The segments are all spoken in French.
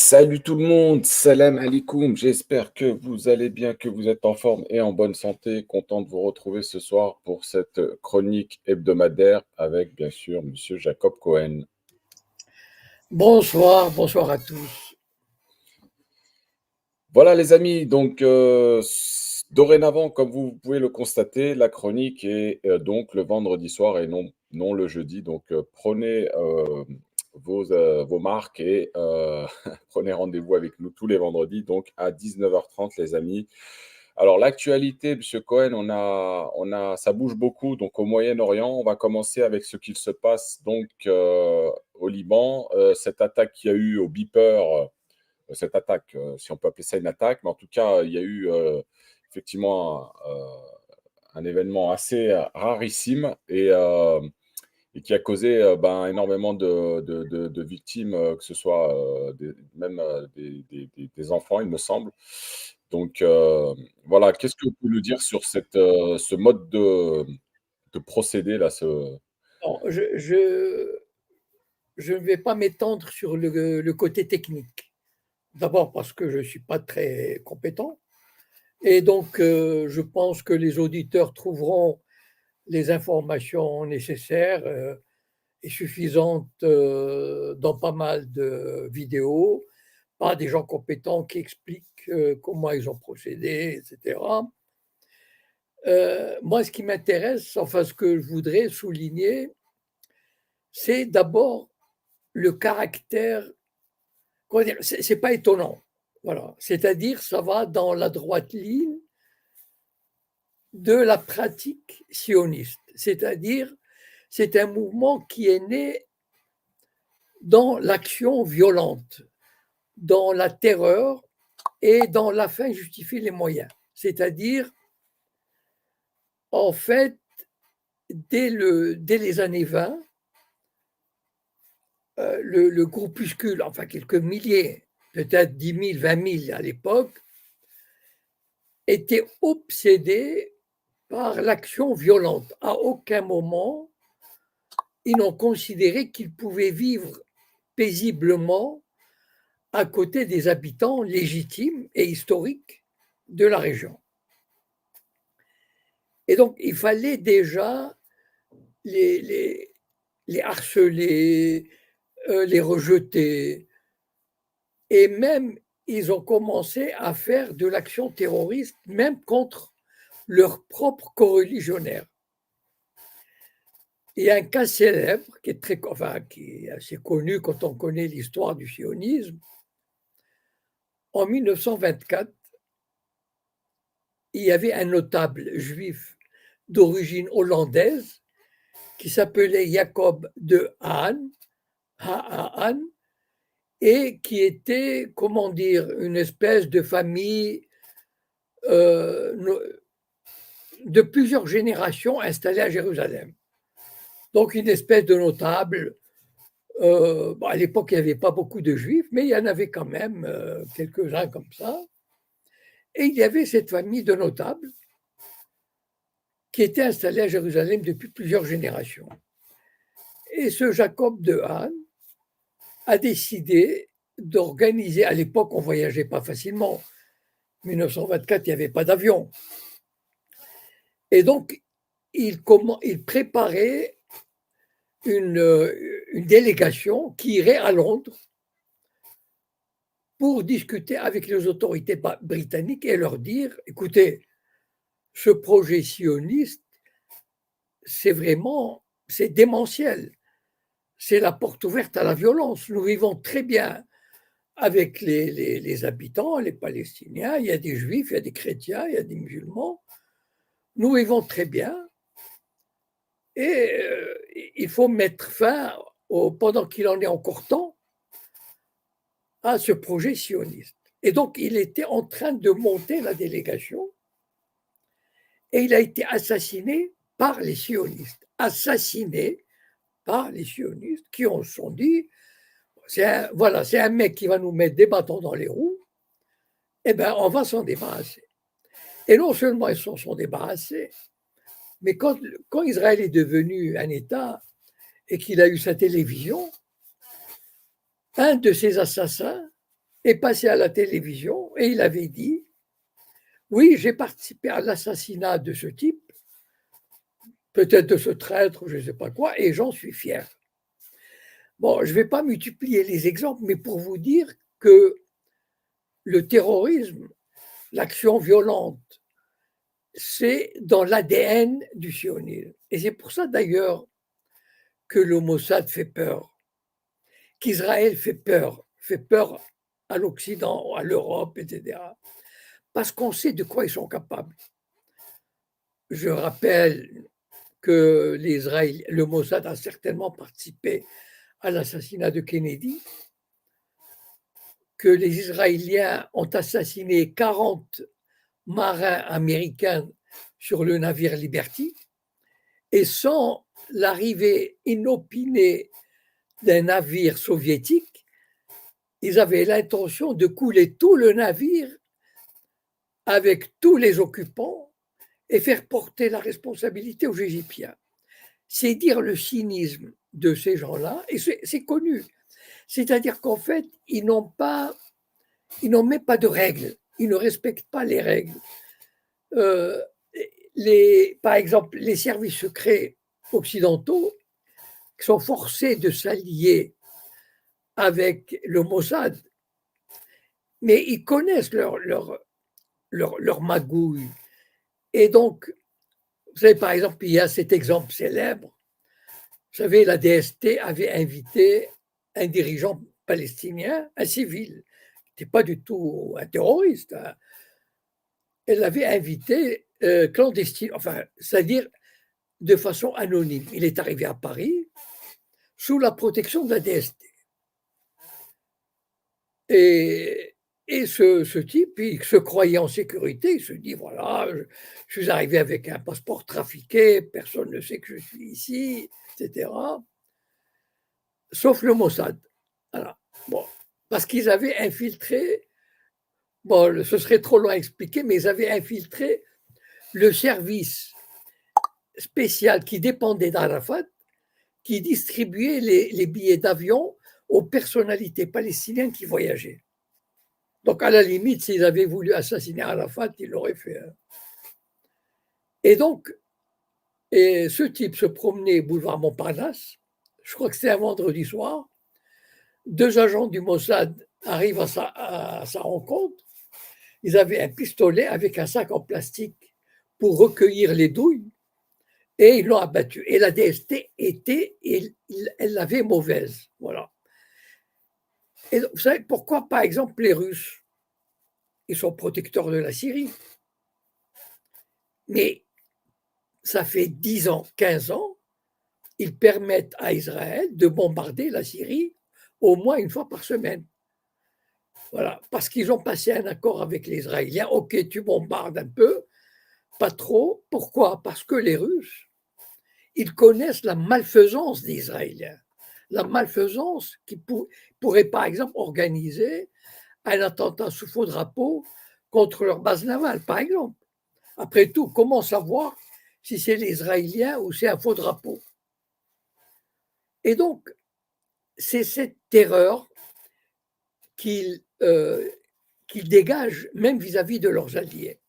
Salut tout le monde, salam alaikum, j'espère que vous allez bien, que vous êtes en forme et en bonne santé. Content de vous retrouver ce soir pour cette chronique hebdomadaire avec bien sûr Monsieur Jacob Cohen. Bonsoir, bonsoir à tous. Voilà les amis, donc dorénavant, comme vous pouvez le constater, la chronique est donc le vendredi soir et non le jeudi. Donc prenez vos marques et prenez rendez-vous avec nous tous les vendredis, donc à 19h30 les amis. Alors l'actualité, Monsieur Cohen, ça bouge beaucoup. Donc au Moyen-Orient, on va commencer avec ce qu'il se passe donc au Liban. Cette attaque qu'il y a eu au Beeper, cette attaque, si on peut appeler ça une attaque, mais en tout cas, il y a eu effectivement un événement assez rarissime et qui a causé énormément de victimes, que ce soit même des enfants, il me semble. Donc voilà, qu'est-ce que vous pouvez nous dire sur ce mode de procédé là, Bon, je ne vais pas m'étendre sur le côté technique. D'abord parce que je ne suis pas très compétent. Et donc, je pense que les auditeurs trouveront les informations nécessaires et suffisantes dans pas mal de vidéos, par des gens compétents qui expliquent comment ils ont procédé, etc. Moi, ce qui m'intéresse, enfin, ce que je voudrais souligner, c'est d'abord le caractère, comment dire, c'est pas étonnant. Voilà. C'est-à-dire, ça va dans la droite ligne de la pratique sioniste. C'est-à-dire, c'est un mouvement qui est né dans l'action violente, dans la terreur et dans la fin justifie les moyens. C'est-à-dire, en fait, dès les années 20, le groupuscule, enfin quelques milliers, peut-être 10 000, 20 000 à l'époque, était obsédé par l'action violente. À aucun moment, ils n'ont considéré qu'ils pouvaient vivre paisiblement à côté des habitants légitimes et historiques de la région. Et donc, il fallait déjà les, les, les harceler, les rejeter, et même ils ont commencé à faire de l'action terroriste, même contre leurs propres coreligionnaires. Il y a un cas célèbre qui est assez connu quand on connaît l'histoire du sionisme. En 1924, il y avait un notable juif d'origine hollandaise qui s'appelait Jacob de Haan, Haan, et qui était, comment dire, une espèce de famille de plusieurs générations installée à Jérusalem. Donc une espèce de notable. À l'époque, il n'y avait pas beaucoup de juifs, mais il y en avait quand même quelques-uns comme ça. Et il y avait cette famille de notables qui était installée à Jérusalem depuis plusieurs générations. Et ce Jacob de Haan a décidé d'organiser, à l'époque on ne voyageait pas facilement, en 1924 il n'y avait pas d'avion, et donc il préparait une délégation qui irait à Londres pour discuter avec les autorités britanniques et leur dire, écoutez, ce projet sioniste, c'est démentiel, c'est la porte ouverte à la violence. Nous vivons très bien avec les habitants, les Palestiniens, il y a des juifs, il y a des chrétiens, il y a des musulmans. Nous vivons très bien et il faut mettre fin, pendant qu'il en est encore temps, à ce projet sioniste. Et donc, il était en train de monter la délégation et il a été assassiné par les sionistes. Assassiné par les sionistes qui se sont dit, c'est un mec qui va nous mettre des bâtons dans les roues, eh bien, on va s'en débarrasser. Et non seulement ils s'en sont débarrassés, mais quand Israël est devenu un État et qu'il a eu sa télévision, un de ses assassins est passé à la télévision et il avait dit, oui, j'ai participé à l'assassinat de ce type, peut-être de ce traître, je ne sais pas quoi, et j'en suis fier. Bon, je ne vais pas multiplier les exemples, mais pour vous dire que le terrorisme, l'action violente, c'est dans l'ADN du sionisme. Et c'est pour ça d'ailleurs que le Mossad fait peur, qu'Israël fait peur à l'Occident, à l'Europe, etc. Parce qu'on sait de quoi ils sont capables. Je rappelle que le Mossad a certainement participé à l'assassinat de Kennedy, que les Israéliens ont assassiné 40 marins américains sur le navire Liberty, et sans l'arrivée inopinée d'un navire soviétique, ils avaient l'intention de couler tout le navire avec tous les occupants et faire porter la responsabilité aux Égyptiens. C'est dire le cynisme de ces gens-là, et c'est connu. C'est-à-dire qu'en fait, ils n'ont même pas de règles, ils ne respectent pas les règles. Par exemple, les services secrets occidentaux sont forcés de s'allier avec le Mossad, mais ils connaissent leur magouille. Et donc, vous savez, par exemple, il y a cet exemple célèbre. Vous savez, la DST avait invité un dirigeant palestinien, un civil, qui n'était pas du tout un terroriste. Hein. Elle l'avait invité clandestine, enfin, c'est-à-dire de façon anonyme. Il est arrivé à Paris sous la protection de la DST. Et ce type, il se croyait en sécurité, il se dit, voilà, je suis arrivé avec un passeport trafiqué, personne ne sait que je suis ici, etc. Sauf le Mossad. Voilà. Bon, parce qu'ils avaient infiltré, bon, ce serait trop long à expliquer, mais ils avaient infiltré le service spécial qui dépendait d'Arafat, qui distribuait les billets d'avion aux personnalités palestiniennes qui voyageaient. Donc, à la limite, s'ils avaient voulu assassiner Arafat, ils l'auraient fait. Et donc, ce type se promenait boulevard Montparnasse, je crois que c'était un vendredi soir, 2 agents du Mossad arrivent à sa rencontre, ils avaient un pistolet avec un sac en plastique pour recueillir les douilles, et ils l'ont abattu. Et la DST elle l'avait mauvaise. Voilà. Et vous savez pourquoi, par exemple, les Russes, ils sont protecteurs de la Syrie, mais ça fait 10 ans, 15 ans, ils permettent à Israël de bombarder la Syrie au moins une fois par semaine. Voilà, parce qu'ils ont passé un accord avec les Israéliens. Ok, tu bombardes un peu, pas trop. Pourquoi? Parce que les Russes, ils connaissent la malfaisance des Israéliens. La malfaisance qui pourrait, par exemple, organiser un attentat sous faux drapeau contre leur base navale, par exemple. Après tout, comment savoir si c'est les Israéliens ou c'est un faux drapeau? Et donc, c'est cette terreur qu'ils dégagent même vis-à-vis de leurs alliés.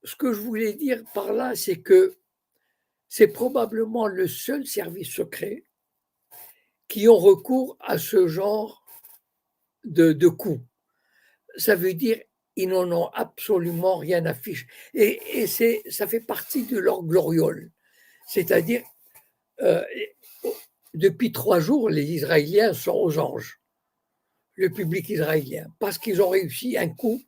Ce que je voulais dire par là, c'est que c'est probablement le seul service secret qui ont recours à ce genre de coups. Ça veut dire ils n'en ont absolument rien à fiche. Et ça fait partie de leur gloriole. C'est-à-dire, depuis 3 jours, les Israéliens sont aux anges, le public israélien, parce qu'ils ont réussi un coup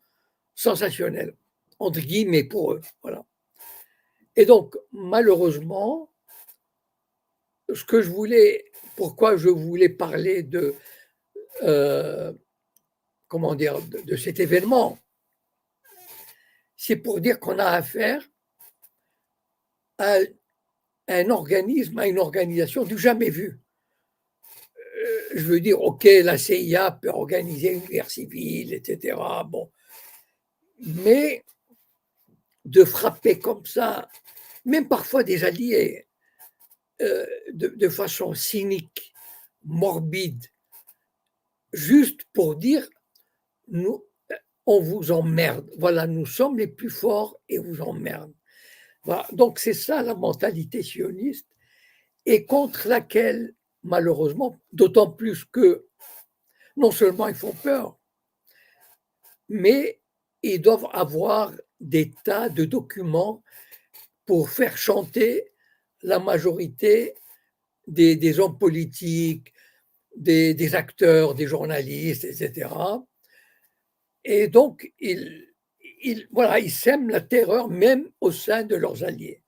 sensationnel, entre guillemets, pour eux. Voilà. Et donc, malheureusement, pourquoi je voulais parler comment dire, de cet événement, c'est pour dire qu'on a affaire à un organisme, à une organisation du jamais vu. Je veux dire, ok, la CIA peut organiser une guerre civile, etc. Bon, mais de frapper comme ça, même parfois des alliés, de façon cynique, morbide, juste pour dire nous, on vous emmerde. Voilà, nous sommes les plus forts et vous emmerde. Voilà. Donc c'est ça la mentalité sioniste et contre laquelle, malheureusement, d'autant plus que non seulement ils font peur, mais ils doivent avoir des tas de documents pour faire chanter la majorité des hommes politiques, des acteurs, des journalistes, etc. Et donc, voilà, ils sèment la terreur même au sein de leurs alliés.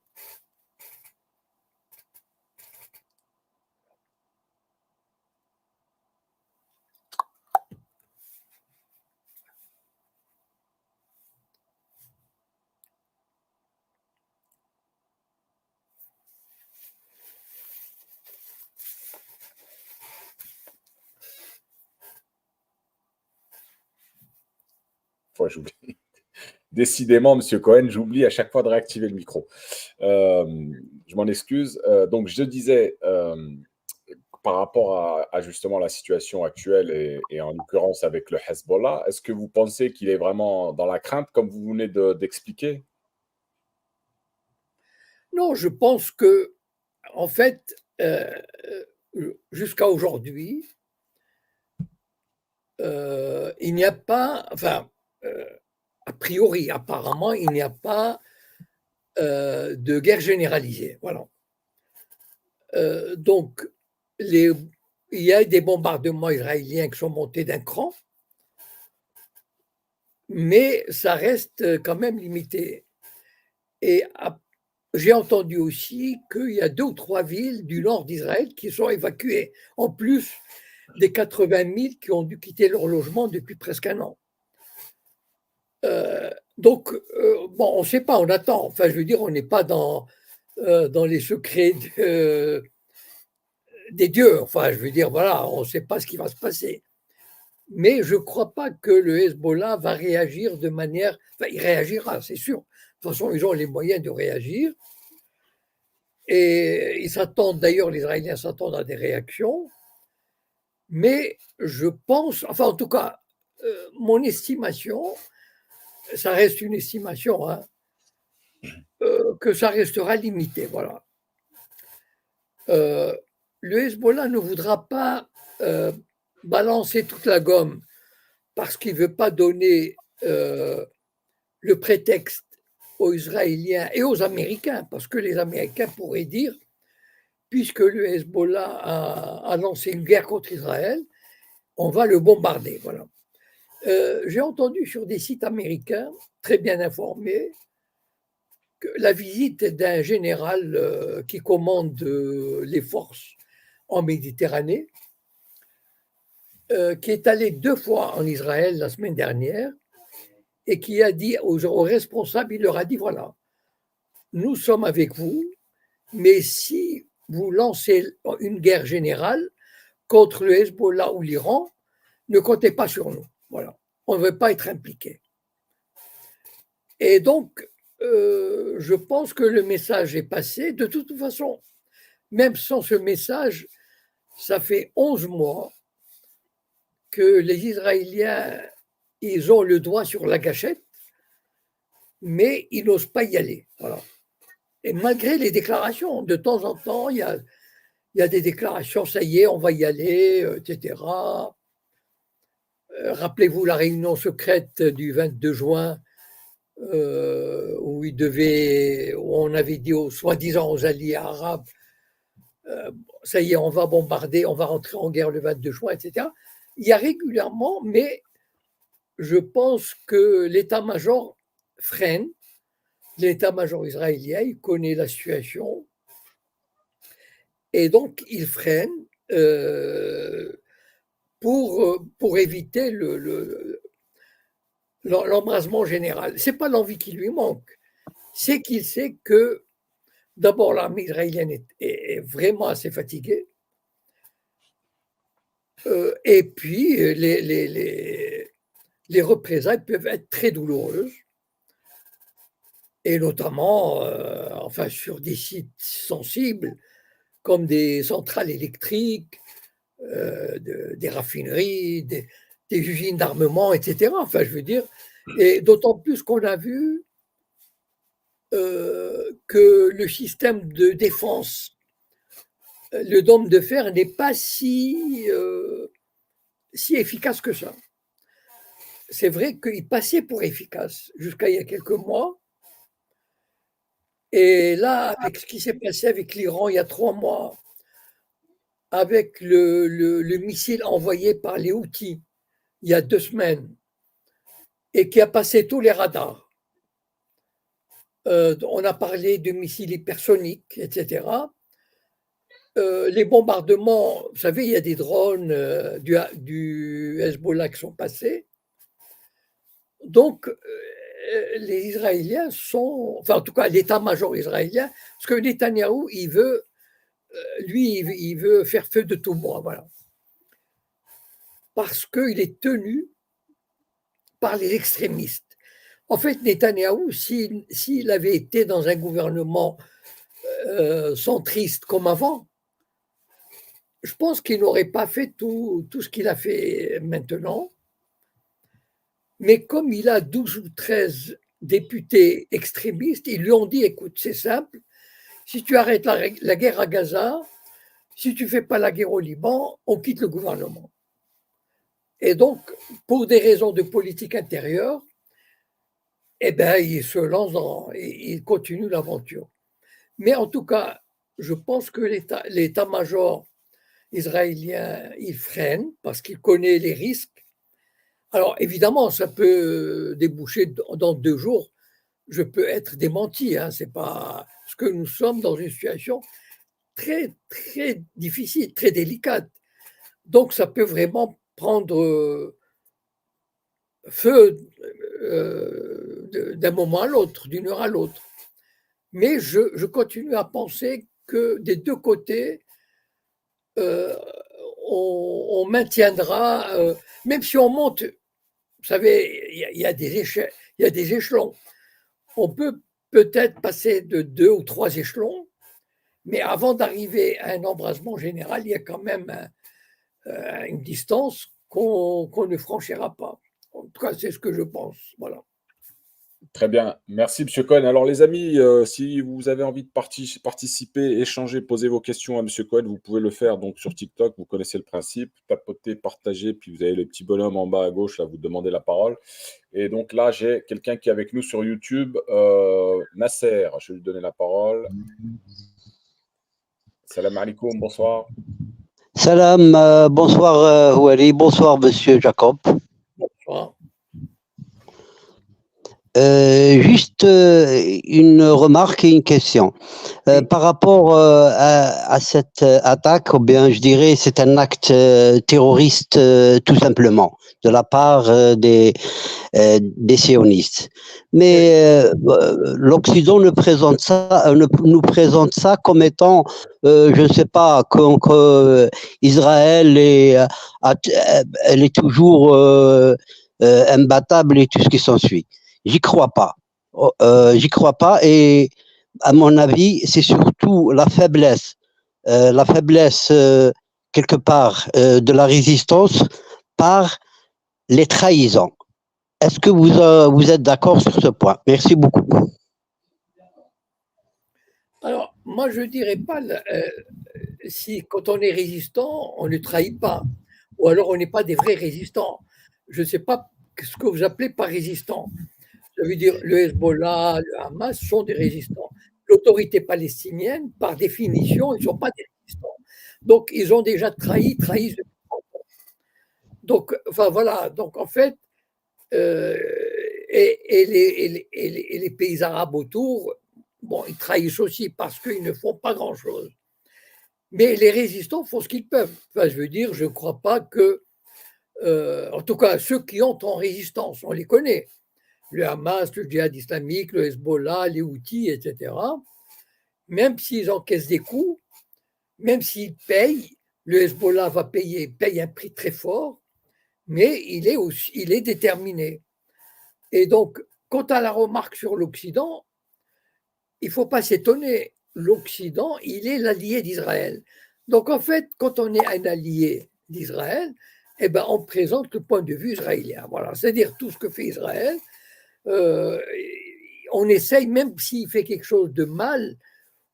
J'oublie. Décidément, Monsieur Cohen, j'oublie à chaque fois de réactiver le micro. Je m'en excuse. Donc, je disais, par rapport à justement la situation actuelle et en l'occurrence avec le Hezbollah, est-ce que vous pensez qu'il est vraiment dans la crainte, comme vous venez d'expliquer? Non, je pense que, en fait, jusqu'à aujourd'hui, il n'y a pas, enfin, a priori, apparemment, il n'y a pas de guerre généralisée. Voilà. Donc, il y a des bombardements israéliens qui sont montés d'un cran, mais ça reste quand même limité. Et j'ai entendu aussi qu'il y a 2 ou 3 villes du nord d'Israël qui sont évacuées, en plus des 80 000 qui ont dû quitter leur logement depuis presque un an. Donc, bon, on ne sait pas, on attend. Enfin, je veux dire, on n'est pas dans les secrets des dieux. Enfin, je veux dire, voilà, on ne sait pas ce qui va se passer. Mais je ne crois pas que le Hezbollah va réagir de manière. Enfin, il réagira, c'est sûr. De toute façon, ils ont les moyens de réagir. Et ils s'attendent, d'ailleurs, les Israéliens s'attendent à des réactions. Mais je pense, enfin, en tout cas, mon estimation, ça reste une estimation, hein, que ça restera limité. Voilà. Le Hezbollah ne voudra pas balancer toute la gomme parce qu'il ne veut pas donner le prétexte aux Israéliens et aux Américains, parce que les Américains pourraient dire, puisque le Hezbollah a lancé une guerre contre Israël, on va le bombarder. Voilà. J'ai entendu sur des sites américains très bien informés que la visite d'un général qui commande les forces en Méditerranée, qui est allé 2 fois en Israël la semaine dernière et qui a dit aux responsables, il leur a dit, voilà, nous sommes avec vous, mais si vous lancez une guerre générale contre le Hezbollah ou l'Iran, ne comptez pas sur nous. Voilà. On ne veut pas être impliqué. Et donc, je pense que le message est passé. De toute façon, même sans ce message, ça fait 11 mois que les Israéliens, ils ont le doigt sur la gâchette, mais ils n'osent pas y aller. Voilà. Et malgré les déclarations, de temps en temps, il y a des déclarations, ça y est, on va y aller, etc. Rappelez-vous la réunion secrète du 22 juin où on avait dit soi-disant aux alliés arabes, ça y est, on va bombarder, on va rentrer en guerre le 22 juin, etc. Il y a régulièrement, mais je pense que l'état-major freine, l'état-major israélien, il connaît la situation, et donc il freine pour éviter l'embrasement général. Ce n'est pas l'envie qui lui manque, c'est qu'il sait que d'abord l'armée israélienne est vraiment assez fatiguée, et puis les représailles peuvent être très douloureuses, et notamment enfin, sur des sites sensibles comme des centrales électriques, des raffineries, des usines d'armement, etc. Enfin, je veux dire, et d'autant plus qu'on a vu que le système de défense, le dôme de fer, n'est pas si efficace que ça. C'est vrai qu'il passait pour efficace jusqu'à il y a quelques mois. Et là, avec ce qui s'est passé avec l'Iran il y a 3 mois, avec le missile envoyé par les Houthis il y a 2 semaines et qui a passé tous les radars, on a parlé de missiles hypersoniques, etc. Les bombardements, vous savez, il y a des drones du Hezbollah qui sont passés. Donc, les Israéliens sont, enfin en tout cas l'état-major israélien, parce que Netanyahou, il veut faire feu de tout bois, voilà. Parce qu'il est tenu par les extrémistes. En fait, Netanyahou, s'il avait été dans un gouvernement centriste comme avant, je pense qu'il n'aurait pas fait tout ce qu'il a fait maintenant. Mais comme il a 12 ou 13 députés extrémistes, ils lui ont dit, écoute, c'est simple, si tu arrêtes la guerre à Gaza, si tu ne fais pas la guerre au Liban, on quitte le gouvernement. Et donc, pour des raisons de politique intérieure, eh ben, il se lance il continue l'aventure. Mais en tout cas, je pense que l'état-major israélien, il freine parce qu'il connaît les risques. Alors, évidemment, ça peut déboucher dans 2 jours. Je peux être démenti. Hein, c'est pas parce que nous sommes dans une situation très, très difficile, très délicate. Donc, ça peut vraiment prendre feu d'un moment à l'autre, d'une heure à l'autre. Mais je continue à penser que des deux côtés, on maintiendra, même si on monte, vous savez, il y a des échelons. On peut peut-être passer de 2 ou 3 échelons, mais avant d'arriver à un embrasement général, il y a quand même une distance qu'on ne franchira pas. En tout cas, c'est ce que je pense. Voilà. Très bien. Merci, Monsieur Cohen. Alors, les amis, si vous avez envie de participer, échanger, poser vos questions à Monsieur Cohen, vous pouvez le faire donc sur TikTok. Vous connaissez le principe. Tapotez, partagez, puis vous avez le petit bonhomme en bas à gauche, là, vous demandez la parole. Et donc là, j'ai quelqu'un qui est avec nous sur YouTube, Nasser. Je vais lui donner la parole. Salam alaikum, bonsoir. Salam, bonsoir Ouali, bonsoir Monsieur Jacob. Bonsoir. Juste une remarque et une question. Par rapport à cette attaque, ou bien je dirais c'est un acte terroriste tout simplement de la part des sionistes. Mais l'Occident nous présente ça comme étant, je ne sais pas, Israël elle est toujours imbattable et tout ce qui s'ensuit. J'y crois pas. J'y crois pas et à mon avis, c'est surtout la faiblesse quelque part de la résistance par les trahisons. Est-ce que vous êtes d'accord sur ce point? Merci beaucoup. Alors, moi, je ne dirais pas si quand on est résistant, on ne trahit pas, ou alors on n'est pas des vrais résistants. Je ne sais pas ce que vous appelez par résistant. Ça veut dire le Hezbollah, le Hamas sont des résistants. L'autorité palestinienne, par définition, ils ne sont pas des résistants. Donc, ils ont déjà trahissent. Donc, enfin voilà. Donc, en fait, et les pays arabes autour, bon, ils trahissent aussi parce qu'ils ne font pas grand-chose. Mais les résistants font ce qu'ils peuvent. Enfin, je veux dire, je ne crois pas que, en tout cas, ceux qui ont en résistance, on les connaît. Le Hamas, le djihad islamique, le Hezbollah, les Houthis, etc. Même s'ils encaissent des coups, même s'ils payent, le Hezbollah paye un prix très fort, mais il est déterminé. Et donc, quant à la remarque sur l'Occident, il ne faut pas s'étonner. L'Occident, il est l'allié d'Israël. Donc, en fait, quand on est un allié d'Israël, eh ben, on présente le point de vue israélien. Voilà, c'est-à-dire tout ce que fait Israël. On essaye, même s'il fait quelque chose de mal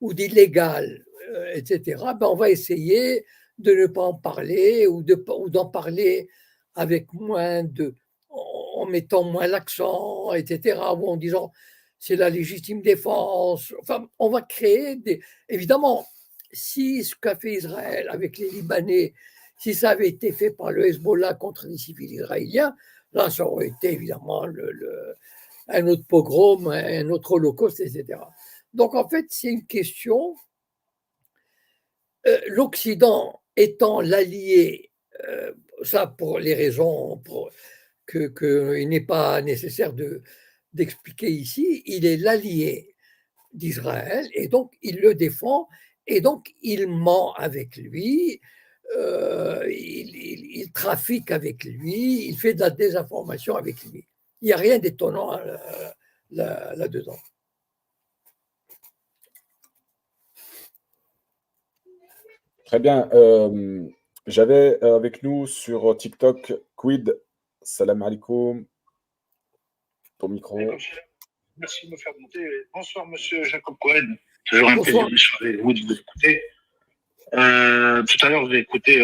ou d'illégal, etc., ben on va essayer de ne pas en parler ou d'en parler avec en mettant moins l'accent, etc., ou en disant c'est la légitime défense. Enfin, on va créer Évidemment, si ce qu'a fait Israël avec les Libanais, si ça avait été fait par le Hezbollah contre des civils israéliens, là, ça aurait été évidemment un autre pogrom, un autre holocauste, etc. Donc, en fait, c'est une question. L'Occident étant l'allié, ça pour les raisons qu'il n'est pas nécessaire d'expliquer ici, il est l'allié d'Israël et donc il le défend et donc il ment avec lui, il trafique avec lui, il fait de la désinformation avec lui. Il n'y a rien d'étonnant là-dedans. Très bien. J'avais avec nous sur TikTok Quid. Salam alaikum. Ton micro. Merci de me faire monter. Bonsoir, monsieur Jacob Cohen. Toujours un plaisir d'échanger avec vous, de vous écouter. Tout à l'heure, j'ai écouté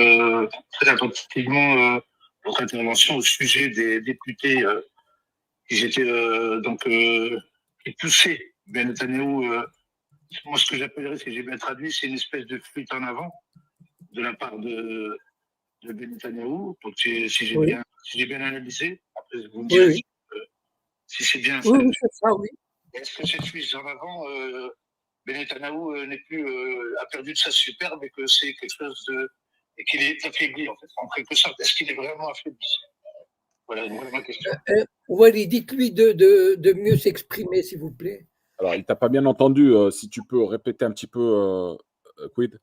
très attentivement votre intervention au sujet des députés qui étaient qui poussaient Ben Netanyahou. Moi, ce que j'appellerais, si j'ai bien traduit, c'est une espèce de fuite en avant de la part de Ben Netanyahou. Donc, si j'ai bien analysé, après, vous me direz si c'est bien ça. Oui, c'est ça, oui. Est-ce que cette fuite en avant, Ben Netanyahou a perdu de sa superbe et que c'est quelque chose et qu'il est affaibli, en fait, en quelque sorte? Est-ce qu'il est vraiment affaibli? Voilà ma question. Wally, dites-lui de mieux s'exprimer, s'il vous plaît. Alors, il ne t'a pas bien entendu. Si tu peux répéter un petit peu, Quid.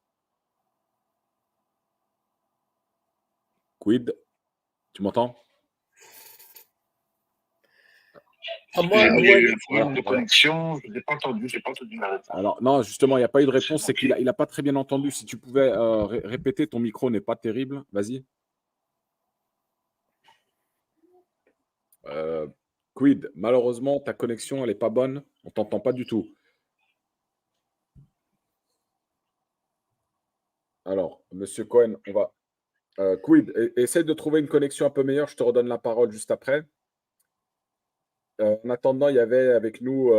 Quid, tu m'entends? Moi, il y a eu un problème de connexion, je n'ai pas entendu, la réponse. Alors, non, justement, il n'y a pas eu de réponse, c'est qu'il n'a pas très bien entendu. Si tu pouvais répéter, ton micro n'est pas terrible. Vas-y. Quid, malheureusement, ta connexion, elle n'est pas bonne. On ne t'entend pas du tout. Alors, monsieur Cohen, on va. Quid, essaye de trouver une connexion un peu meilleure. Je te redonne la parole juste après. En attendant, il y avait avec nous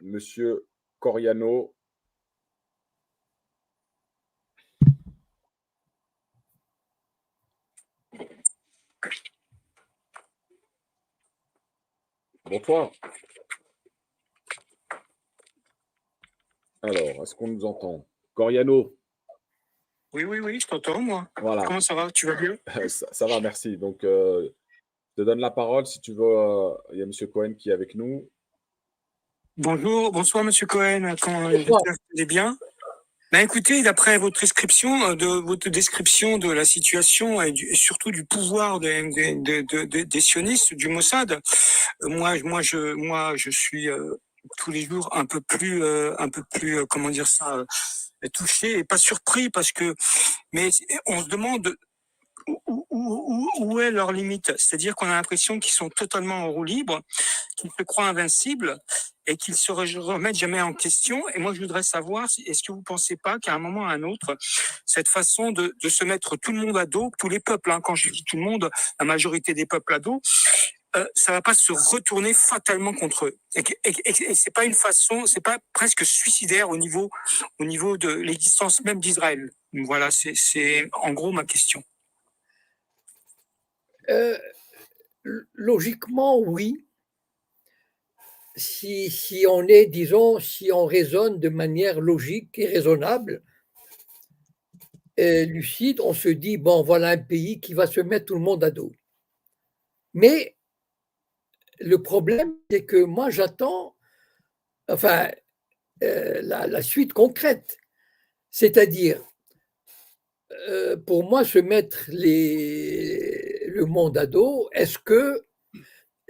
monsieur Coriano. Bonsoir. Alors, est-ce qu'on nous entend? Coriano. Oui, je t'entends, moi. Voilà. Comment ça va? Tu vas bien? Ça va, merci. Donc, je te donne la parole si tu veux. Il y a monsieur Cohen qui est avec nous. Bonsoir, monsieur Cohen. Comment vous allez bien? Ben écoutez, d'après votre description de la situation et surtout du pouvoir des sionistes, du Mossad, moi je suis tous les jours un peu plus comment dire ça, touché et pas surpris mais on se demande où est leur limite. C'est-à-dire qu'on a l'impression qu'ils sont totalement en roue libre, qu'ils se croient invincibles et qu'ils se remettent jamais en question. Et moi, je voudrais savoir, est-ce que vous pensez pas qu'à un moment ou à un autre, cette façon de se mettre tout le monde à dos, tous les peuples, quand je dis tout le monde, la majorité des peuples à dos, ça va pas se retourner fatalement contre eux. Et c'est pas une façon, c'est pas presque suicidaire au niveau de l'existence même d'Israël. Voilà, c'est en gros ma question. Logiquement, oui. Si on est, disons, si on raisonne de manière logique et raisonnable, et lucide, on se dit, bon, voilà un pays qui va se mettre tout le monde à dos. Mais le problème, c'est que moi, j'attends, enfin, la suite concrète. C'est-à-dire, pour moi, se mettre le monde à dos, est-ce que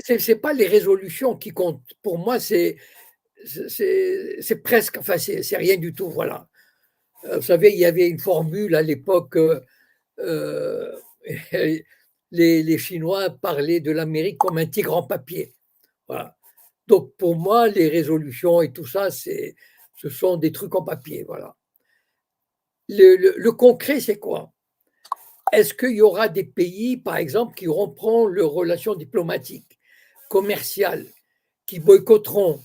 c'est pas les résolutions qui comptent. Pour moi, c'est presque, enfin, c'est rien du tout. Voilà. Vous savez, il y avait une formule à l'époque. les Chinois parlaient de l'Amérique comme un tigre en papier. Voilà. Donc, pour moi, les résolutions et tout ça, ce sont des trucs en papier. Voilà. Le concret, c'est quoi? Est-ce qu'il y aura des pays, par exemple, qui rompront leurs relations diplomatiques, commerciales, qui boycotteront?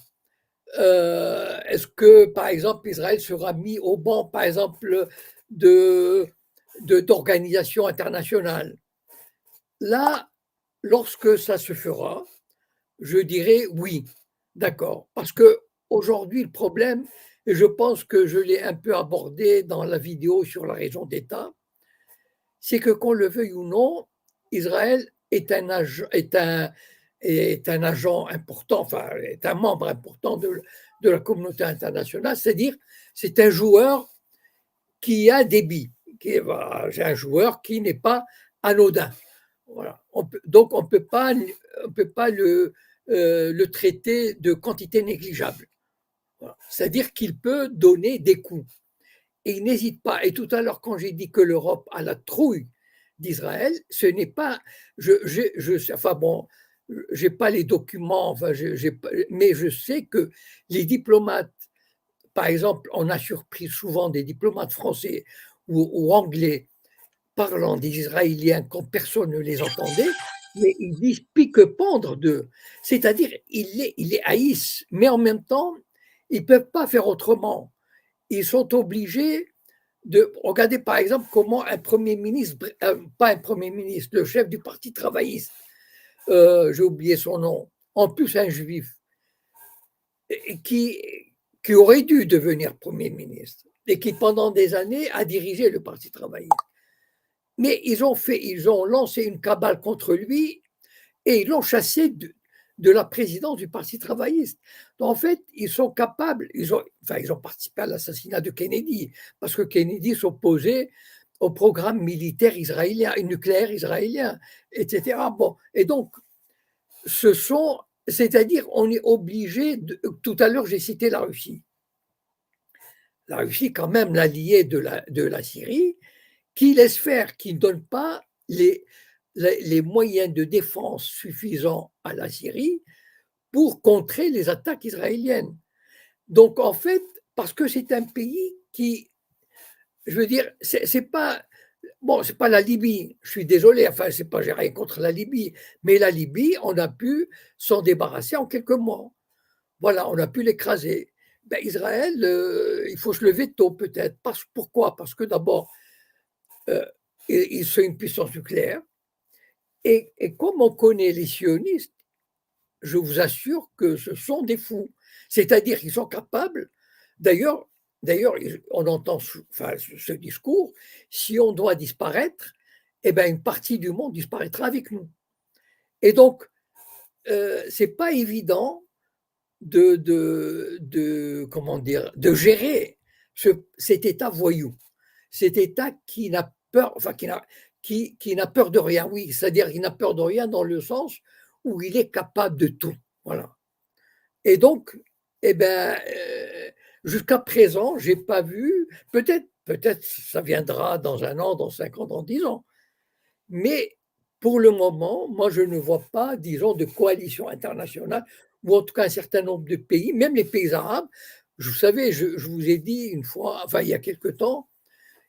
Est-ce que, par exemple, Israël sera mis au banc, par exemple, d'organisations internationales? Là, lorsque ça se fera, je dirais oui, d'accord. Parce que aujourd'hui, le problème, et je pense que je l'ai un peu abordé dans la vidéo sur la raison d'État, c'est que qu'on le veuille ou non, Israël est un agent important, enfin, est un membre important de la communauté internationale, c'est-à-dire c'est un joueur qui a des billes, c'est un joueur qui n'est pas anodin. Voilà. Donc on ne peut pas le traiter de quantité négligeable. Voilà. C'est-à-dire qu'il peut donner des coups. Et il n'hésite pas. Et tout à l'heure, quand j'ai dit que l'Europe a la trouille d'Israël, ce n'est pas. Enfin bon, j'ai pas les documents, enfin, mais je sais que les diplomates, par exemple, on a surpris souvent des diplomates français ou anglais parlant des Israéliens quand personne ne les entendait, mais ils disent pique-pendre d'eux. C'est-à-dire, ils les haïssent, mais en même temps, ils ne peuvent pas faire autrement. Ils sont obligés de regarder, par exemple, comment un Premier ministre, pas un Premier ministre, le chef du Parti travailliste, j'ai oublié son nom, en plus un juif, qui, qui aurait dû devenir Premier ministre et qui, pendant des années, a dirigé le Parti travailliste. Mais ils ont lancé une cabale contre lui et ils l'ont chassé de la présidence du Parti travailliste. Donc, en fait, ils sont capables, ils ont participé à l'assassinat de Kennedy, parce que Kennedy s'opposait au programme militaire israélien, nucléaire israélien, etc. Bon, et donc, c'est-à-dire, on est obligé, tout à l'heure j'ai cité la Russie. La Russie, quand même, l'allié de la Syrie, qui laisse faire, qui ne donne pas les moyens de défense suffisants à la Syrie pour contrer les attaques israéliennes. Donc, en fait, parce que c'est un pays qui, je veux dire, c'est pas. Bon, c'est pas la Libye, je suis désolé, enfin, j'ai rien contre la Libye, mais la Libye, on a pu s'en débarrasser en quelques mois. Voilà, on a pu l'écraser. Ben, Israël, il faut se lever tôt peut-être. Pourquoi? Parce que d'abord, ils sont une puissance nucléaire. Et comme on connaît les sionistes, je vous assure que ce sont des fous. C'est-à-dire qu'ils sont capables, d'ailleurs, on entend ce discours, si on doit disparaître, eh bien, une partie du monde disparaîtra avec nous. Et donc, ce n'est pas évident comment dire, de gérer cet État voyou, cet État qui n'a peur, enfin qui n'a peur de rien, oui, c'est-à-dire qu'il n'a peur de rien dans le sens où il est capable de tout, voilà. Et donc, eh ben, jusqu'à présent, j'ai pas vu, peut-être ça viendra dans 1 an, dans 5 ans, dans 10 ans, mais pour le moment, moi, je ne vois pas, disons, de coalition internationale, ou en tout cas un certain nombre de pays, même les pays arabes. Vous savez, je vous ai dit une fois, enfin, il y a quelque temps,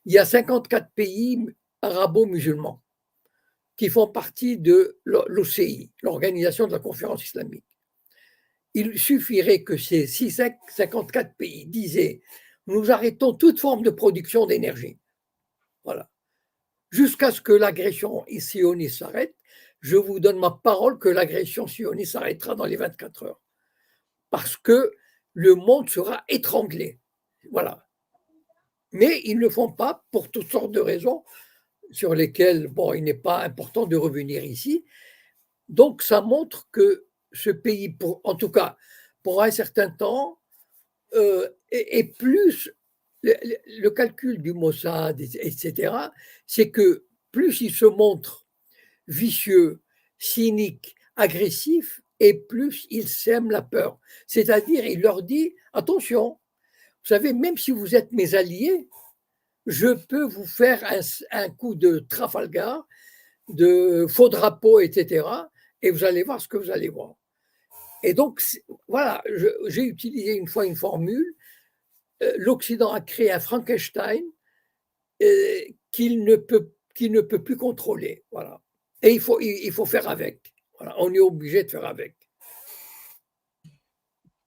il y a 54 pays arabo-musulmans qui font partie de l'OCI, l'Organisation de la Conférence islamique. Il suffirait que ces 54 pays disaient nous arrêtons toute forme de production d'énergie. Voilà. Jusqu'à ce que l'agression sioniste s'arrête, je vous donne ma parole que l'agression sioniste s'arrêtera dans les 24 heures. Parce que le monde sera étranglé. Voilà. Mais ils ne le font pas pour toutes sortes de raisons sur lesquelles, bon, il n'est pas important de revenir ici. Donc, ça montre que ce pays, en tout cas, pour un certain temps, est plus le calcul du Mossad, etc., c'est que plus il se montre vicieux, cynique, agressif, et plus il sème la peur. C'est-à-dire, il leur dit, attention, vous savez, même si vous êtes mes alliés, je peux vous faire un coup de Trafalgar, de faux drapeaux, etc. Et vous allez voir ce que vous allez voir. Et donc, voilà, j'ai utilisé une fois une formule. L'Occident a créé un Frankenstein qu'il ne peut plus contrôler. Voilà. Et il faut faire avec. Voilà. On est obligé de faire avec.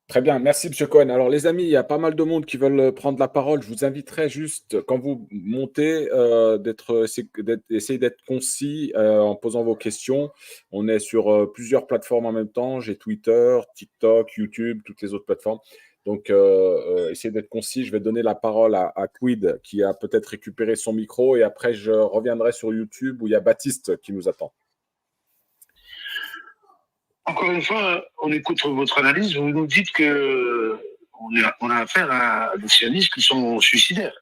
Très bien, merci M. Cohen. Alors les amis, il y a pas mal de monde qui veulent prendre la parole. Je vous inviterai juste, quand vous montez, essayer d'être concis en posant vos questions. On est sur plusieurs plateformes en même temps. J'ai Twitter, TikTok, YouTube, toutes les autres plateformes. Donc essayez d'être concis. Je vais donner la parole à Quid qui a peut-être récupéré son micro et après je reviendrai sur YouTube où il y a Baptiste qui nous attend. Encore une fois, on écoute votre analyse. Vous nous dites que on a affaire à des sionistes qui sont suicidaires.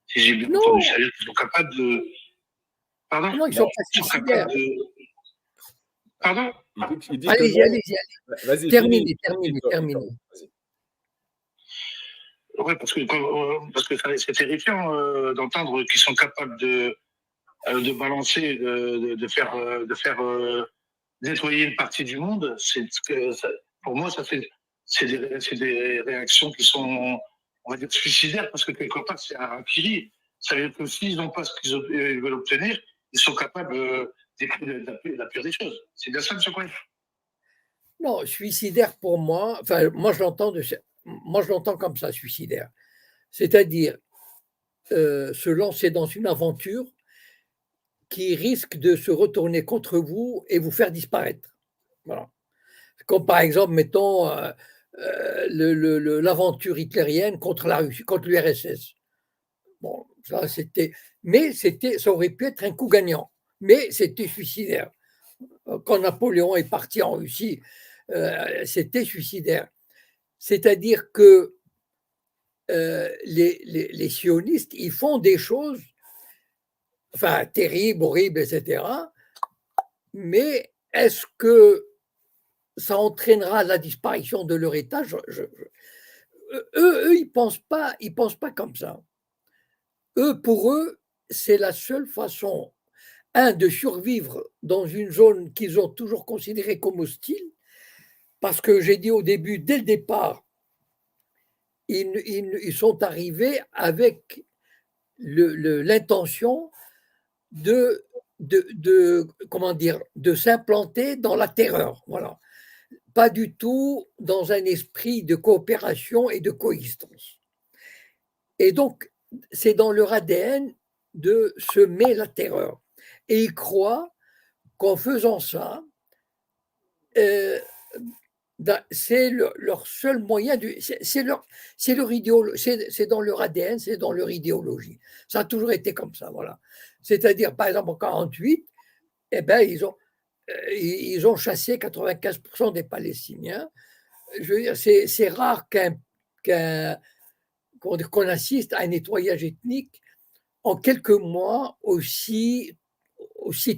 Si j'ai bien entendu, c'est-à-dire qu'ils sont capables de. Pardon? Non, ils sont pas suicidaires. Pardon? Allez-y. Vas-y, terminez. Oui, parce que c'est terrifiant d'entendre qu'ils sont capables de balancer, de faire nettoyer une partie du monde. Pour moi, c'est des réactions qui sont, on va dire, suicidaires, parce que quelque part, c'est un harakiri. Ça veut dire que s'ils n'ont pas ce qu'ils veulent obtenir, ils sont capables d'écrire la pire des choses. C'est bien ça, M. Cohen? Non, suicidaire pour moi, enfin, moi je l'entends comme ça, suicidaire. C'est-à-dire se lancer dans une aventure qui risque de se retourner contre vous et vous faire disparaître. Voilà. Comme par exemple, mettons, l'aventure hitlérienne contre la Russie, contre l'URSS. Bon, ça c'était. Mais ça aurait pu être un coup gagnant. Mais c'était suicidaire. Quand Napoléon est parti en Russie, c'était suicidaire. C'est-à-dire que les sionistes, ils font des choses, enfin, terribles, horribles, etc. Mais est-ce que ça entraînera la disparition de leur État? Eux, ils pensent pas comme ça. Pour eux, c'est la seule façon, de survivre dans une zone qu'ils ont toujours considérée comme hostile, parce que j'ai dit au début, dès le départ, ils sont arrivés avec l'intention comment dire, de s'implanter dans la terreur. Voilà. Pas du tout dans un esprit de coopération et de coexistence. Et donc, c'est dans leur ADN de semer la terreur. Et ils croient qu'en faisant ça, c'est leur seul moyen, c'est dans leur ADN, c'est dans leur idéologie. Ça a toujours été comme ça, voilà. C'est-à-dire, par exemple, en 1948, eh ben, ils ont chassé 95% des Palestiniens. Je veux dire, c'est rare qu'on assiste à un nettoyage ethnique en quelques mois aussi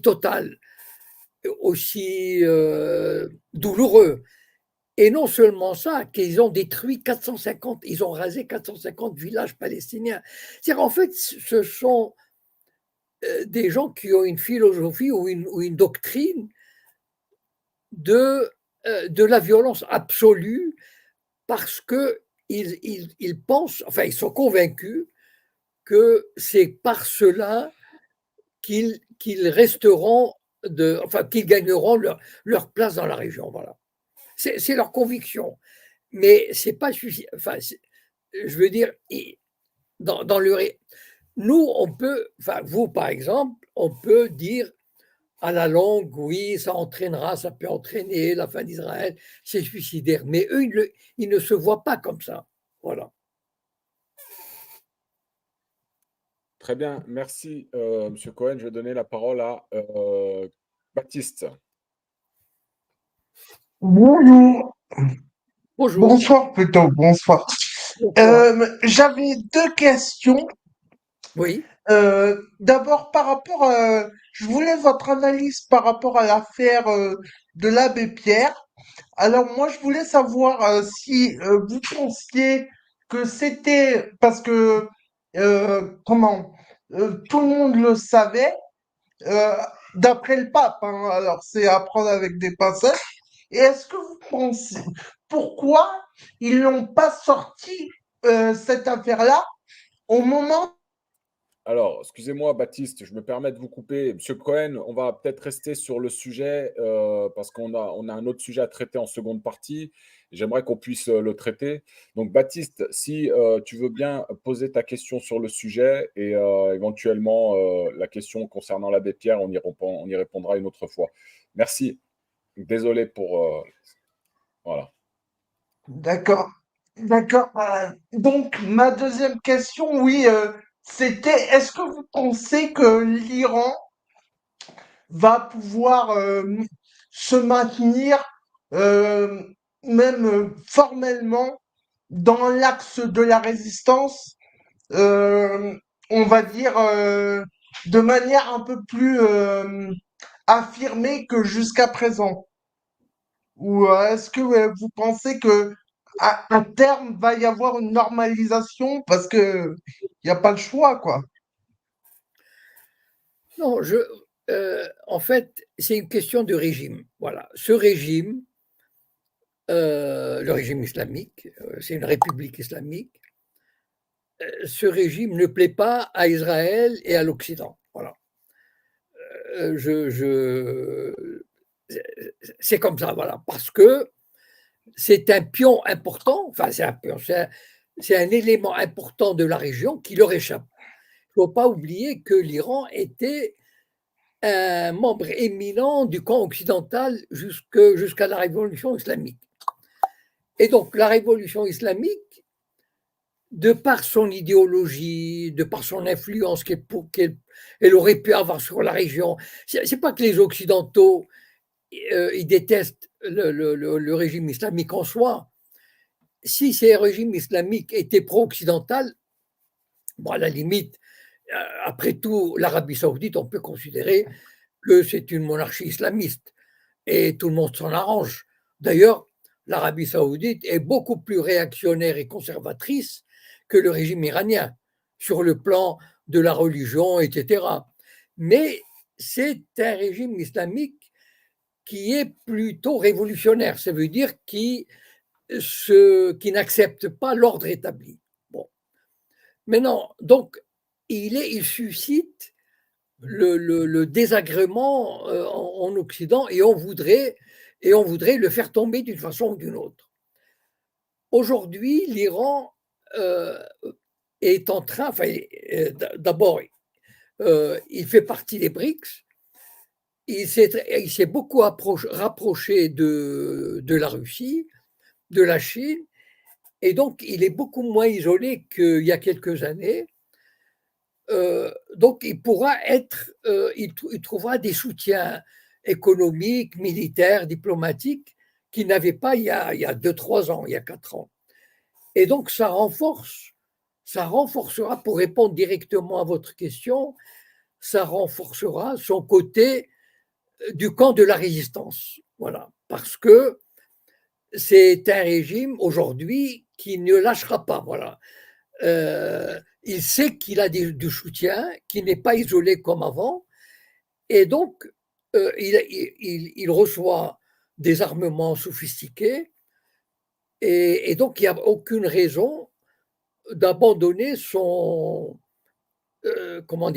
total, aussi douloureux. Et non seulement ça, qu'ils ont détruit 450, ils ont rasé 450 villages palestiniens. C'est-à-dire, en fait, ce sont des gens qui ont une philosophie ou une doctrine de la violence absolue, parce qu'ils pensent, enfin, ils sont convaincus que c'est par cela qu'ils resteront, enfin, qu'ils gagneront leur place dans la région. Voilà. C'est leur conviction. Mais c'est pas suffisant. Enfin, je veux dire, dans nous, on peut, enfin, vous par exemple, on peut dire à la longue, oui, ça entraînera, ça peut entraîner la fin d'Israël, c'est suicidaire. Mais eux, ils ne se voient pas comme ça. Voilà. Très bien, merci M. Cohen. Je vais donner la parole à Baptiste. Bonjour. Bonjour. Bonsoir plutôt, bonsoir. J'avais deux questions. Oui. D'abord, par rapport, je voulais votre analyse par rapport à l'affaire de l'abbé Pierre. Alors moi, je voulais savoir si vous pensiez que c'était parce que tout le monde le savait. d'après le pape, hein. Alors c'est à prendre avec des pincettes. Et est-ce que vous pensez pourquoi ils n'ont pas sorti cette affaire-là au moment. Alors, excusez-moi, Baptiste, je me permets de vous couper. Monsieur Cohen, on va peut-être rester sur le sujet parce qu'on a un autre sujet à traiter en seconde partie. J'aimerais qu'on puisse le traiter. Donc, Baptiste, si tu veux bien poser ta question sur le sujet et éventuellement la question concernant l'abbé Pierre, on y répondra une autre fois. Merci. Désolé pour... voilà. D'accord, d'accord. Donc ma deuxième question, oui, c'était est-ce que vous pensez que l'Iran va pouvoir se maintenir euh, même formellement dans l'axe de la résistance, euh, on va dire de manière un peu plus affirmée que jusqu'à présent? Ou est-ce que vous pensez que à terme va y avoir une normalisation parce que il n'y a pas le choix, quoi? Non, en fait, c'est une question de régime. Voilà. Ce régime, le régime islamique, c'est une république islamique. Ce régime ne plaît pas à Israël et à l'Occident. Voilà. Je, c'est comme ça, voilà. Parce que c'est un pion important, enfin, c'est un pion, c'est un élément important de la région qui leur échappe. Il ne faut pas oublier que l'Iran était un membre éminent du camp occidental jusqu'à la révolution islamique. Et donc, la révolution islamique, de par son idéologie, de par son influence qu'elle aurait pu avoir sur la région, c'est pas que les Occidentaux ils détestent le régime islamique en soi. Si ces régimes islamiques étaient pro-occidental, bon, à la limite, après tout, l'Arabie saoudite, on peut considérer que c'est une monarchie islamiste et tout le monde s'en arrange. D'ailleurs, l'Arabie saoudite est beaucoup plus réactionnaire et conservatrice que le régime iranien sur le plan de la religion, etc. Mais c'est un régime islamique qui est plutôt révolutionnaire, ça veut dire qui n'accepte pas l'ordre établi. Bon. Maintenant, donc, il suscite le désagrément en Occident et on voudrait le faire tomber d'une façon ou d'une autre. Aujourd'hui, l'Iran est en train, enfin, d'abord, il fait partie des BRICS, il s'est beaucoup rapproché de la Russie, de la Chine, et donc il est beaucoup moins isolé qu'il y a quelques années. Donc il trouvera des soutiens économiques, militaires, diplomatiques qu'il n'avait pas il y a 2-3 ans, il y a 4 ans. Et donc ça renforcera, pour répondre directement à votre question, ça renforcera son côté du camp de la résistance. Voilà. Parce que c'est un régime aujourd'hui qui ne lâchera pas. Voilà. Il sait qu'il a du soutien, qu'il n'est pas isolé comme avant, et donc il reçoit des armements sophistiqués, et donc il n'y a aucune raison d'abandonner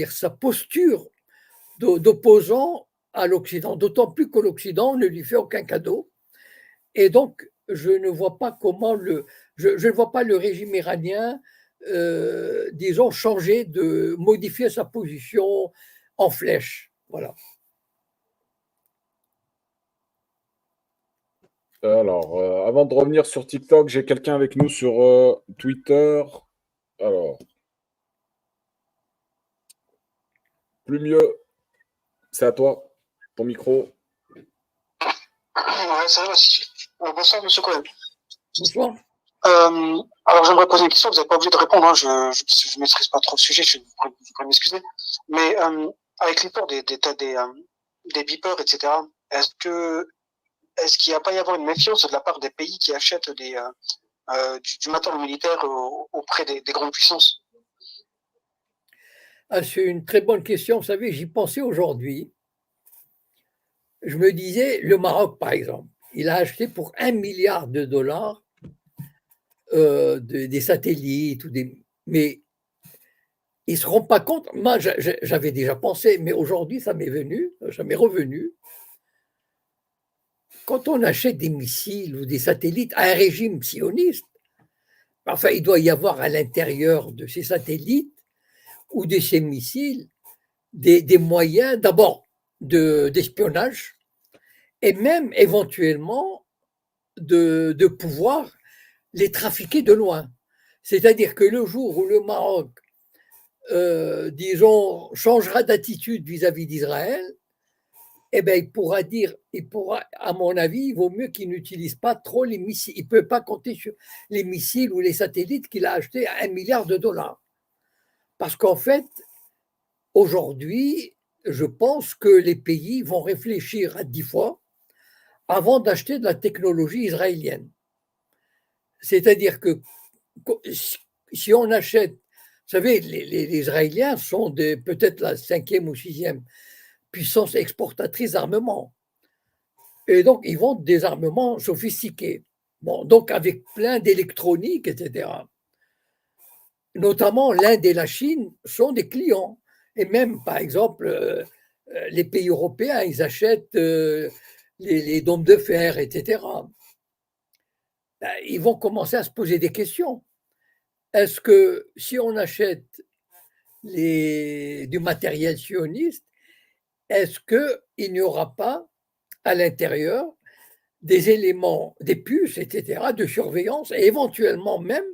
sa posture d'opposant à l'Occident, d'autant plus que l'Occident ne lui fait aucun cadeau. Et donc, je ne vois pas je ne vois pas le régime iranien, disons, modifier sa position en flèche. Voilà. Alors, avant de revenir sur TikTok, j'ai quelqu'un avec nous sur Twitter. Alors, plus mieux, c'est à toi, ton micro. Ouais, ça va. Bonsoir, monsieur Cohen. Bonsoir. Alors, j'aimerais poser une question. Vous n'êtes pas obligé de répondre. Hein. Je ne maîtrise pas trop le sujet. Je vous m'excuser. Mais avec l'histoire des beepers, etc., est-ce qu'il n'y a pas y avoir une méfiance de la part des pays qui achètent du matériel militaire auprès des grandes puissances? Ah, c'est une très bonne question. Vous savez, j'y pensais aujourd'hui. je me disais, le Maroc, par exemple, il a acheté pour 1 milliard de dollars des satellites, mais ils ne se rendent pas compte. Moi, j'avais déjà pensé, mais aujourd'hui, ça m'est revenu. Quand on achète des missiles ou des satellites à un régime sioniste, enfin, il doit y avoir à l'intérieur de ces satellites ou de ces missiles des moyens, d'abord, d'espionnage et même éventuellement de pouvoir les trafiquer de loin. C'est-à-dire que le jour où le Maroc, disons, changera d'attitude vis-à-vis d'Israël, eh bien, il pourra, à mon avis, il vaut mieux qu'il n'utilise pas trop les missiles. Il ne peut pas compter sur les missiles ou les satellites qu'il a achetés à 1 milliard de dollars. Parce qu'en fait, aujourd'hui, je pense que les pays vont réfléchir à 10 fois avant d'acheter de la technologie israélienne. C'est-à-dire que si on achète, vous savez, les Israéliens sont peut-être la 5e ou 6e puissance exportatrice d'armement. Et donc, ils vendent des armements sophistiqués. Bon, donc avec plein d'électronique, etc. Notamment l'Inde et la Chine sont des clients. Et même, par exemple, les pays européens, ils achètent les dômes de fer, etc. Ils vont commencer à se poser des questions. Est-ce que si on achète du matériel sioniste, est-ce qu'il n'y aura pas à l'intérieur des éléments, des puces, etc., de surveillance et éventuellement même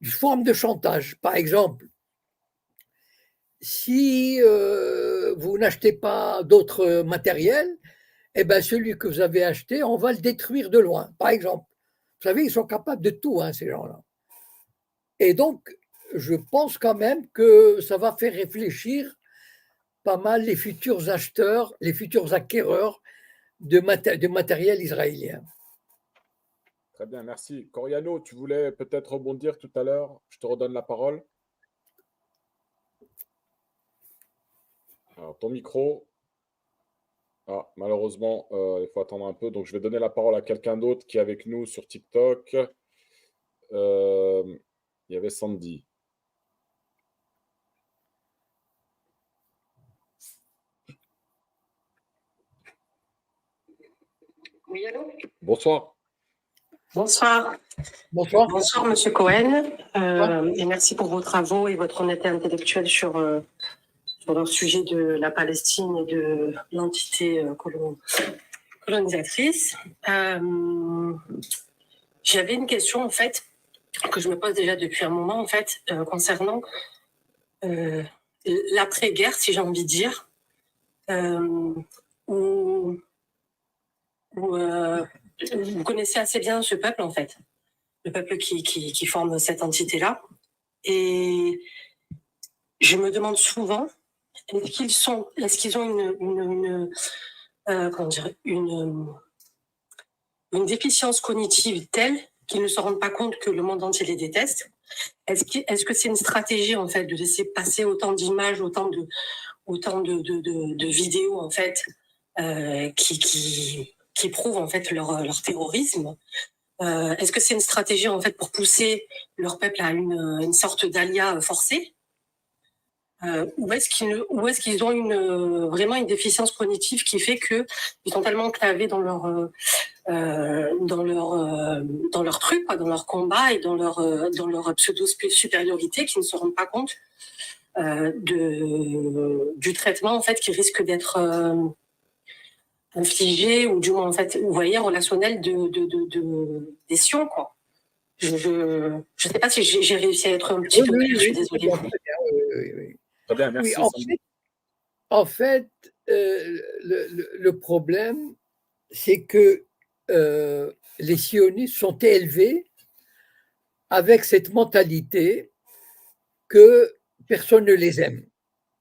une forme de chantage? Par exemple, si vous n'achetez pas d'autres matériels, eh ben celui que vous avez acheté, on va le détruire de loin, par exemple. Vous savez, ils sont capables de tout, hein, ces gens-là. Et donc, je pense quand même que ça va faire réfléchir pas mal les futurs acheteurs, les futurs acquéreurs de matériel israélien. Très bien, merci. Coriano, tu voulais peut-être rebondir tout à l'heure. Je te redonne la parole. Alors, ton micro. Ah, malheureusement, il faut attendre un peu. Donc, je vais donner la parole à quelqu'un d'autre qui est avec nous sur TikTok. Il y avait Sandy. Oui, allô? Bonsoir. Bonsoir. Bonsoir. Bonsoir, Monsieur Cohen. Et merci pour vos travaux et votre honnêteté intellectuelle sur le sujet de la Palestine et de l'entité colonisatrice. J'avais une question, en fait, que je me pose déjà depuis un moment, en fait, concernant l'après-guerre, si j'ai envie de dire, où vous connaissez assez bien ce peuple, en fait, le peuple qui forme cette entité-là. Et je me demande souvent, est-ce qu'ils ont une déficience cognitive telle qu'ils ne se rendent pas compte que le monde entier les déteste? Est-ce que c'est une stratégie, en fait, de laisser passer autant d'images, autant de vidéos, en fait, qui prouvent, en fait, leur terrorisme? Est-ce que c'est une stratégie, en fait, pour pousser leur peuple à une sorte d'alia forcée? Ou est-ce qu'ils ont vraiment une déficience cognitive qui fait qu'ils sont tellement enclavés dans leur truc, quoi, dans leur combat et dans leur pseudo-supériorité, qu'ils ne se rendent pas compte du traitement, en fait, qui risque d'être infligé, ou du moins, en fait, vous voyez, relationnel des Sions, quoi. Je ne sais pas si j'ai réussi à être un petit peu claire, je suis désolée. Oui. Très bien, merci. Oui, en fait, le problème, c'est que les sionistes sont élevés avec cette mentalité que personne ne les aime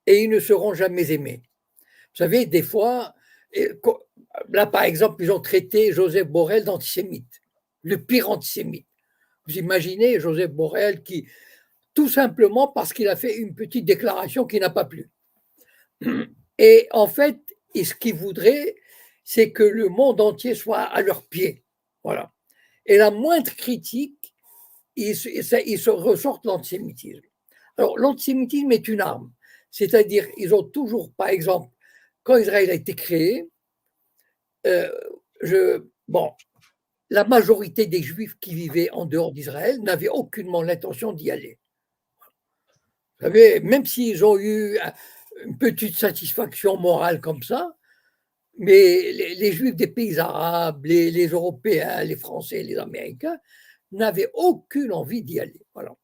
et ils ne seront jamais aimés. Vous savez, des fois, là par exemple, ils ont traité Joseph Borrell d'antisémite, le pire antisémite. Vous imaginez Joseph Borrell qui, tout simplement parce qu'il a fait une petite déclaration qui n'a pas plu. Et en fait, ce qu'il voudrait, c'est que le monde entier soit à leurs pieds. Voilà. Et la moindre critique, ils se ressortent l'antisémitisme. Alors, l'antisémitisme est une arme. C'est-à-dire, ils ont toujours, par exemple, quand Israël a été créé, bon, la majorité des Juifs qui vivaient en dehors d'Israël n'avaient aucunement l'intention d'y aller. Vous savez, même s'ils ont eu une petite satisfaction morale comme ça, mais les Juifs des pays arabes, les Européens, les Français, les Américains n'avaient aucune envie d'y aller. Voilà.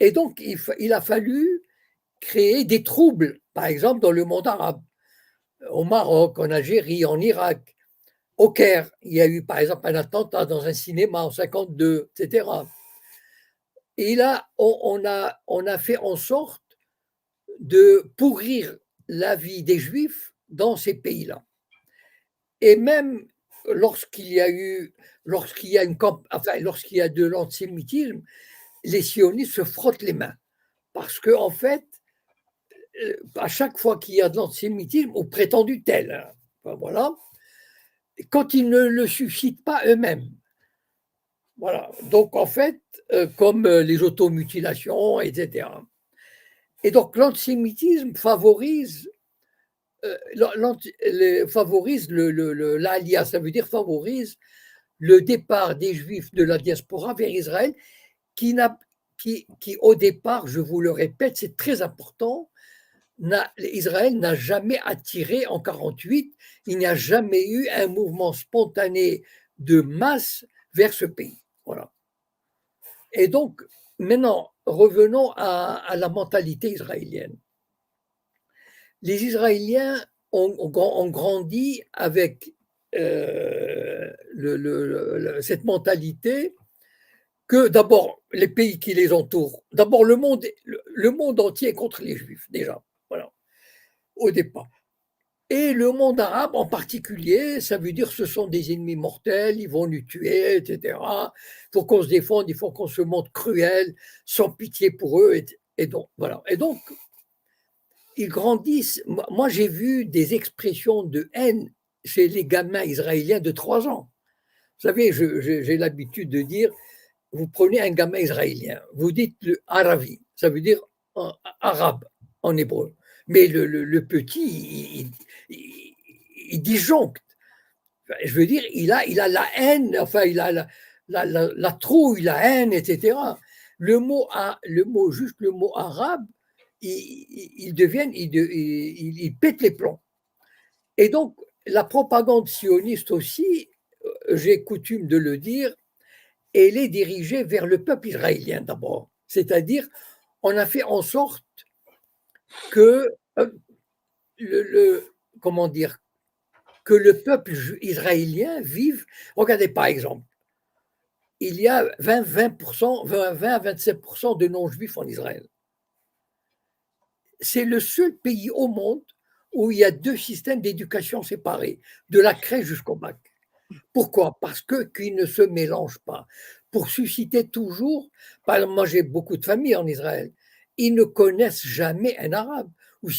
Et donc, il a fallu créer des troubles, par exemple dans le monde arabe, au Maroc, en Algérie, en Irak, au Caire. Il y a eu par exemple un attentat dans un cinéma en 1952, etc. Et là, on a fait en sorte de pourrir la vie des Juifs dans ces pays-là. Et même lorsqu'il y a de l'antisémitisme, les sionistes se frottent les mains. Parce qu'en fait, à chaque fois qu'il y a de l'antisémitisme, ou prétendu tel, hein, voilà, quand ils ne le suscitent pas eux-mêmes. Voilà. Donc, en fait, comme les automutilations, etc. Et donc, l'antisémitisme favorise l'ALIA, ça veut dire favorise le départ des Juifs de la diaspora vers Israël, qui, au départ, je vous le répète, c'est très important, Israël n'a jamais attiré en 1948, il n'y a jamais eu un mouvement spontané de masse vers ce pays. Voilà. Et donc, maintenant, revenons à la mentalité israélienne. Les Israéliens ont grandi avec cette mentalité que d'abord les pays qui les entourent, d'abord le monde entier est contre les Juifs déjà, voilà, au départ. Et le monde arabe en particulier, ça veut dire que ce sont des ennemis mortels, ils vont nous tuer, etc. Il faut qu'on se défende, il faut qu'on se montre cruel, sans pitié pour eux, et donc voilà. Et donc ils grandissent. Moi, j'ai vu des expressions de haine chez les gamins israéliens de 3 ans. Vous savez, j'ai l'habitude de dire, vous prenez un gamin israélien, vous dites le aravi, ça veut dire arabe en hébreu. Mais le petit, il disjoncte. Je veux dire, il a la haine, enfin, il a la trouille, la haine, etc. Le mot arabe, ils pètent les plombs. Et donc, la propagande sioniste aussi, j'ai coutume de le dire, elle est dirigée vers le peuple israélien d'abord. C'est-à-dire, on a fait en sorte que comment dire, que le peuple israélien vive. Regardez par exemple, il y a 20 à 27% de non-juifs en Israël. C'est le seul pays au monde où il y a 2 systèmes d'éducation séparés, de la crèche jusqu'au bac. Pourquoi? Parce qu'ils ne se mélangent pas. Pour susciter toujours, par exemple, moi j'ai beaucoup de familles en Israël, ils ne connaissent jamais un arabe, ou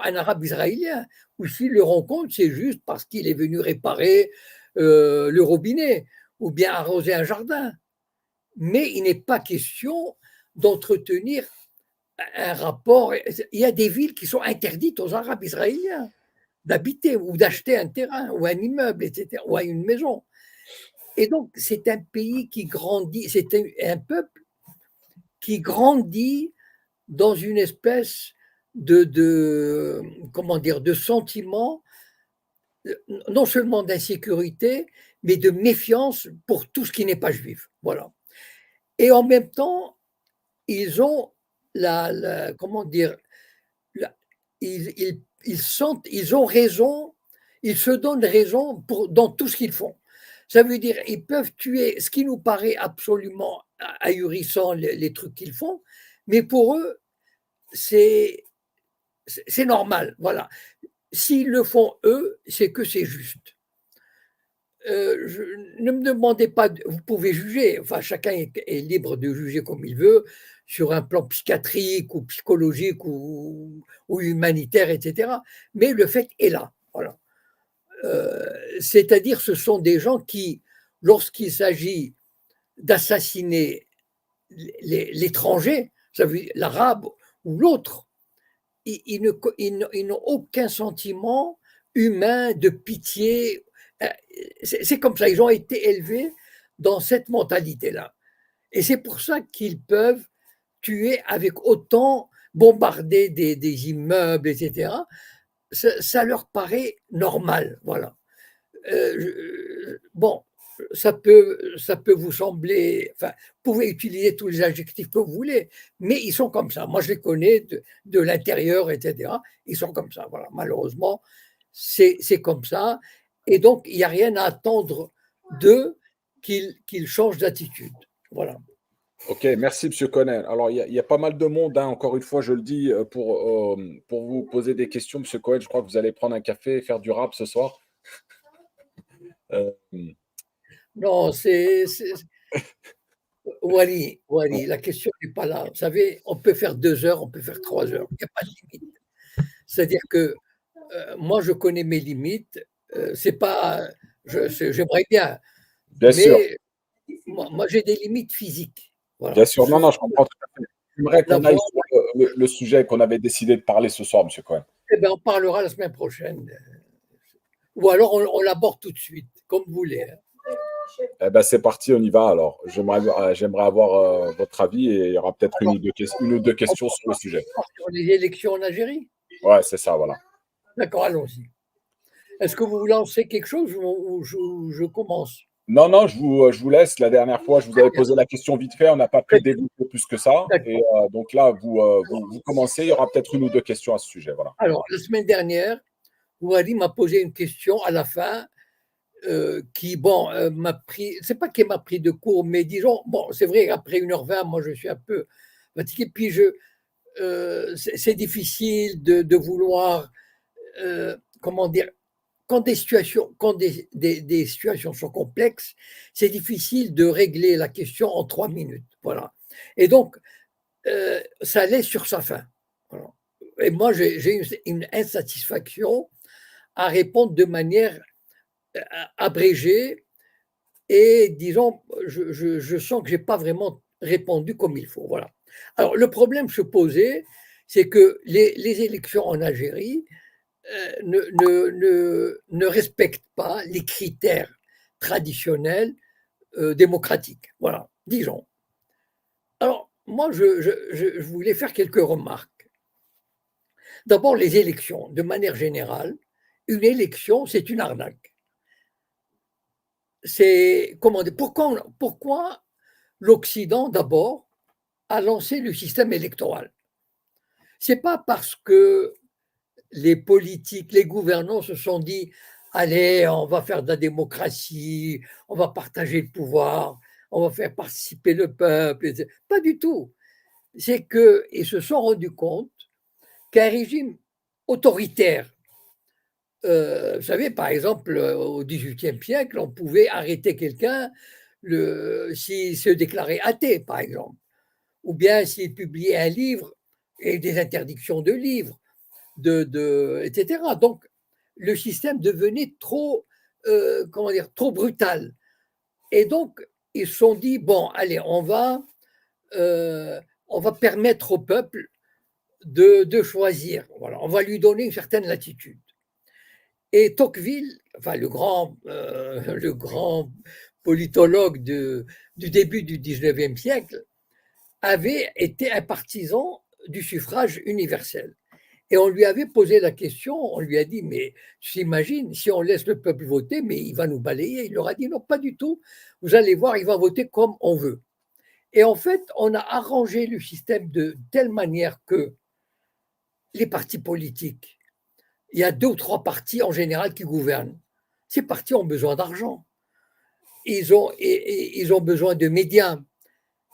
un arabe israélien, ou s'ils le rencontrent, c'est juste parce qu'il est venu réparer le robinet, ou bien arroser un jardin. Mais il n'est pas question d'entretenir un rapport. Il y a des villes qui sont interdites aux Arabes israéliens d'habiter ou d'acheter un terrain ou un immeuble, etc., ou une maison. Et donc, c'est un pays qui grandit, c'est un peuple qui grandit dans une espèce de sentiment, non seulement d'insécurité, mais de méfiance pour tout ce qui n'est pas juif. Voilà. Et en même temps, ils ont ils ont raison, ils se donnent raison dans tout ce qu'ils font. Ça veut dire ils peuvent tuer, ce qui nous paraît absolument ahurissant, les trucs qu'ils font, mais pour eux, c'est normal. Voilà. S'ils le font eux, c'est que c'est juste. Ne me demandez pas, vous pouvez juger, enfin chacun est libre de juger comme il veut, sur un plan psychiatrique ou psychologique ou humanitaire, etc. Mais le fait est là. Voilà. C'est-à-dire ce sont des gens qui, lorsqu'il s'agit d'assassiner l'étranger, ça veut dire l'arabe ou l'autre, ils n'ont aucun sentiment humain de pitié. C'est comme ça, ils ont été élevés dans cette mentalité-là. Et c'est pour ça qu'ils peuvent tuer avec autant, bombarder des immeubles, etc. Ça leur paraît normal, voilà. Bon, ça peut vous sembler, enfin, vous pouvez utiliser tous les adjectifs que vous voulez, mais ils sont comme ça. Moi, je les connais de l'intérieur, etc. Ils sont comme ça, voilà. Malheureusement, c'est comme ça. Et donc, il n'y a rien à attendre d'eux qu'ils changent d'attitude. Voilà. Ok, merci Monsieur Cohen. Alors, il y a pas mal de monde, hein, encore une fois, je le dis, pour vous poser des questions, Monsieur Cohen. Je crois que vous allez prendre un café et faire du rap ce soir. Euh, Non, Wally, la question n'est pas là. Vous savez, on peut faire 2 heures, on peut faire 3 heures. Il n'y a pas de limite. C'est-à-dire que moi, je connais mes limites. C'est pas, j'aimerais bien, bien sûr, mais moi, j'ai des limites physiques. Voilà. bien sûr. Non, non, je comprends tout à fait. J'aimerais La qu'on aille voix, sur le sujet qu'on avait décidé de parler ce soir, Monsieur Cohen. eh ben, on parlera la semaine prochaine. Ou alors on l'aborde tout de suite, comme vous voulez. Hein. Eh ben, c'est parti, on y va alors. J'aimerais avoir votre avis et il y aura peut-être Alors, une ou deux questions sur le sujet. sur les élections en Algérie. Ouais, c'est ça, voilà. D'accord, allons-y. Est-ce que vous lancez quelque chose ou je commence? Non, non, je vous laisse. La dernière fois, je vous avais posé la question vite fait. On n'a pas pu développer plus que ça. Et D'accord. donc là, vous commencez. Il y aura peut-être une ou deux questions à ce sujet. Voilà. Alors, la semaine dernière, Ouari m'a posé une question à la fin qui, bon, m'a pris, c'est pas qu'elle m'a pris de court, mais disons, bon, c'est vrai, après 1h20, moi, je suis un peu fatigué. Puis, c'est difficile de vouloir, comment dire, quand des situations sont complexes, c'est difficile de régler la question en 3 minutes. Voilà. Et donc, ça allait sur sa fin. Voilà. Et moi, j'ai une insatisfaction à répondre de manière abrégée et, disons, je sens que je n'ai pas vraiment répondu comme il faut. Voilà. Alors, le problème se posait, c'est que les élections en Algérie ne respectent pas les critères traditionnels démocratiques. Voilà, disons. Alors, moi, je voulais faire quelques remarques. D'abord, les élections, de manière générale, une élection, c'est une arnaque. C'est, comment dire, pourquoi l'Occident, d'abord, a lancé le système électoral? C'est pas parce que les politiques, les gouvernants se sont dit, allez, on va faire de la démocratie, on va partager le pouvoir, on va faire participer le peuple, etc. Pas du tout. C'est qu'ils se sont rendus compte qu'un régime autoritaire, vous savez, par exemple, au XVIIIe siècle, on pouvait arrêter quelqu'un s'il se déclarait athée, par exemple, ou bien s'il publiait un livre et des interdictions de livres, etc. Donc, le système devenait trop, comment dire, trop brutal. Et donc, ils se sont dit, bon, allez, on va permettre au peuple de choisir. Voilà, on va lui donner une certaine latitude. Et Tocqueville, enfin le grand politologue du début du 19e siècle, avait été un partisan du suffrage universel. Et on lui avait posé la question, on lui a dit, mais tu t'imagines, si on laisse le peuple voter, mais il va nous balayer. Il leur a dit, non, pas du tout. Vous allez voir, il va voter comme on veut. Et en fait, on a arrangé le système de telle manière que les partis politiques, il y a 2 ou 3 partis en général qui gouvernent. Ces partis ont besoin d'argent. Ils ont besoin de médias.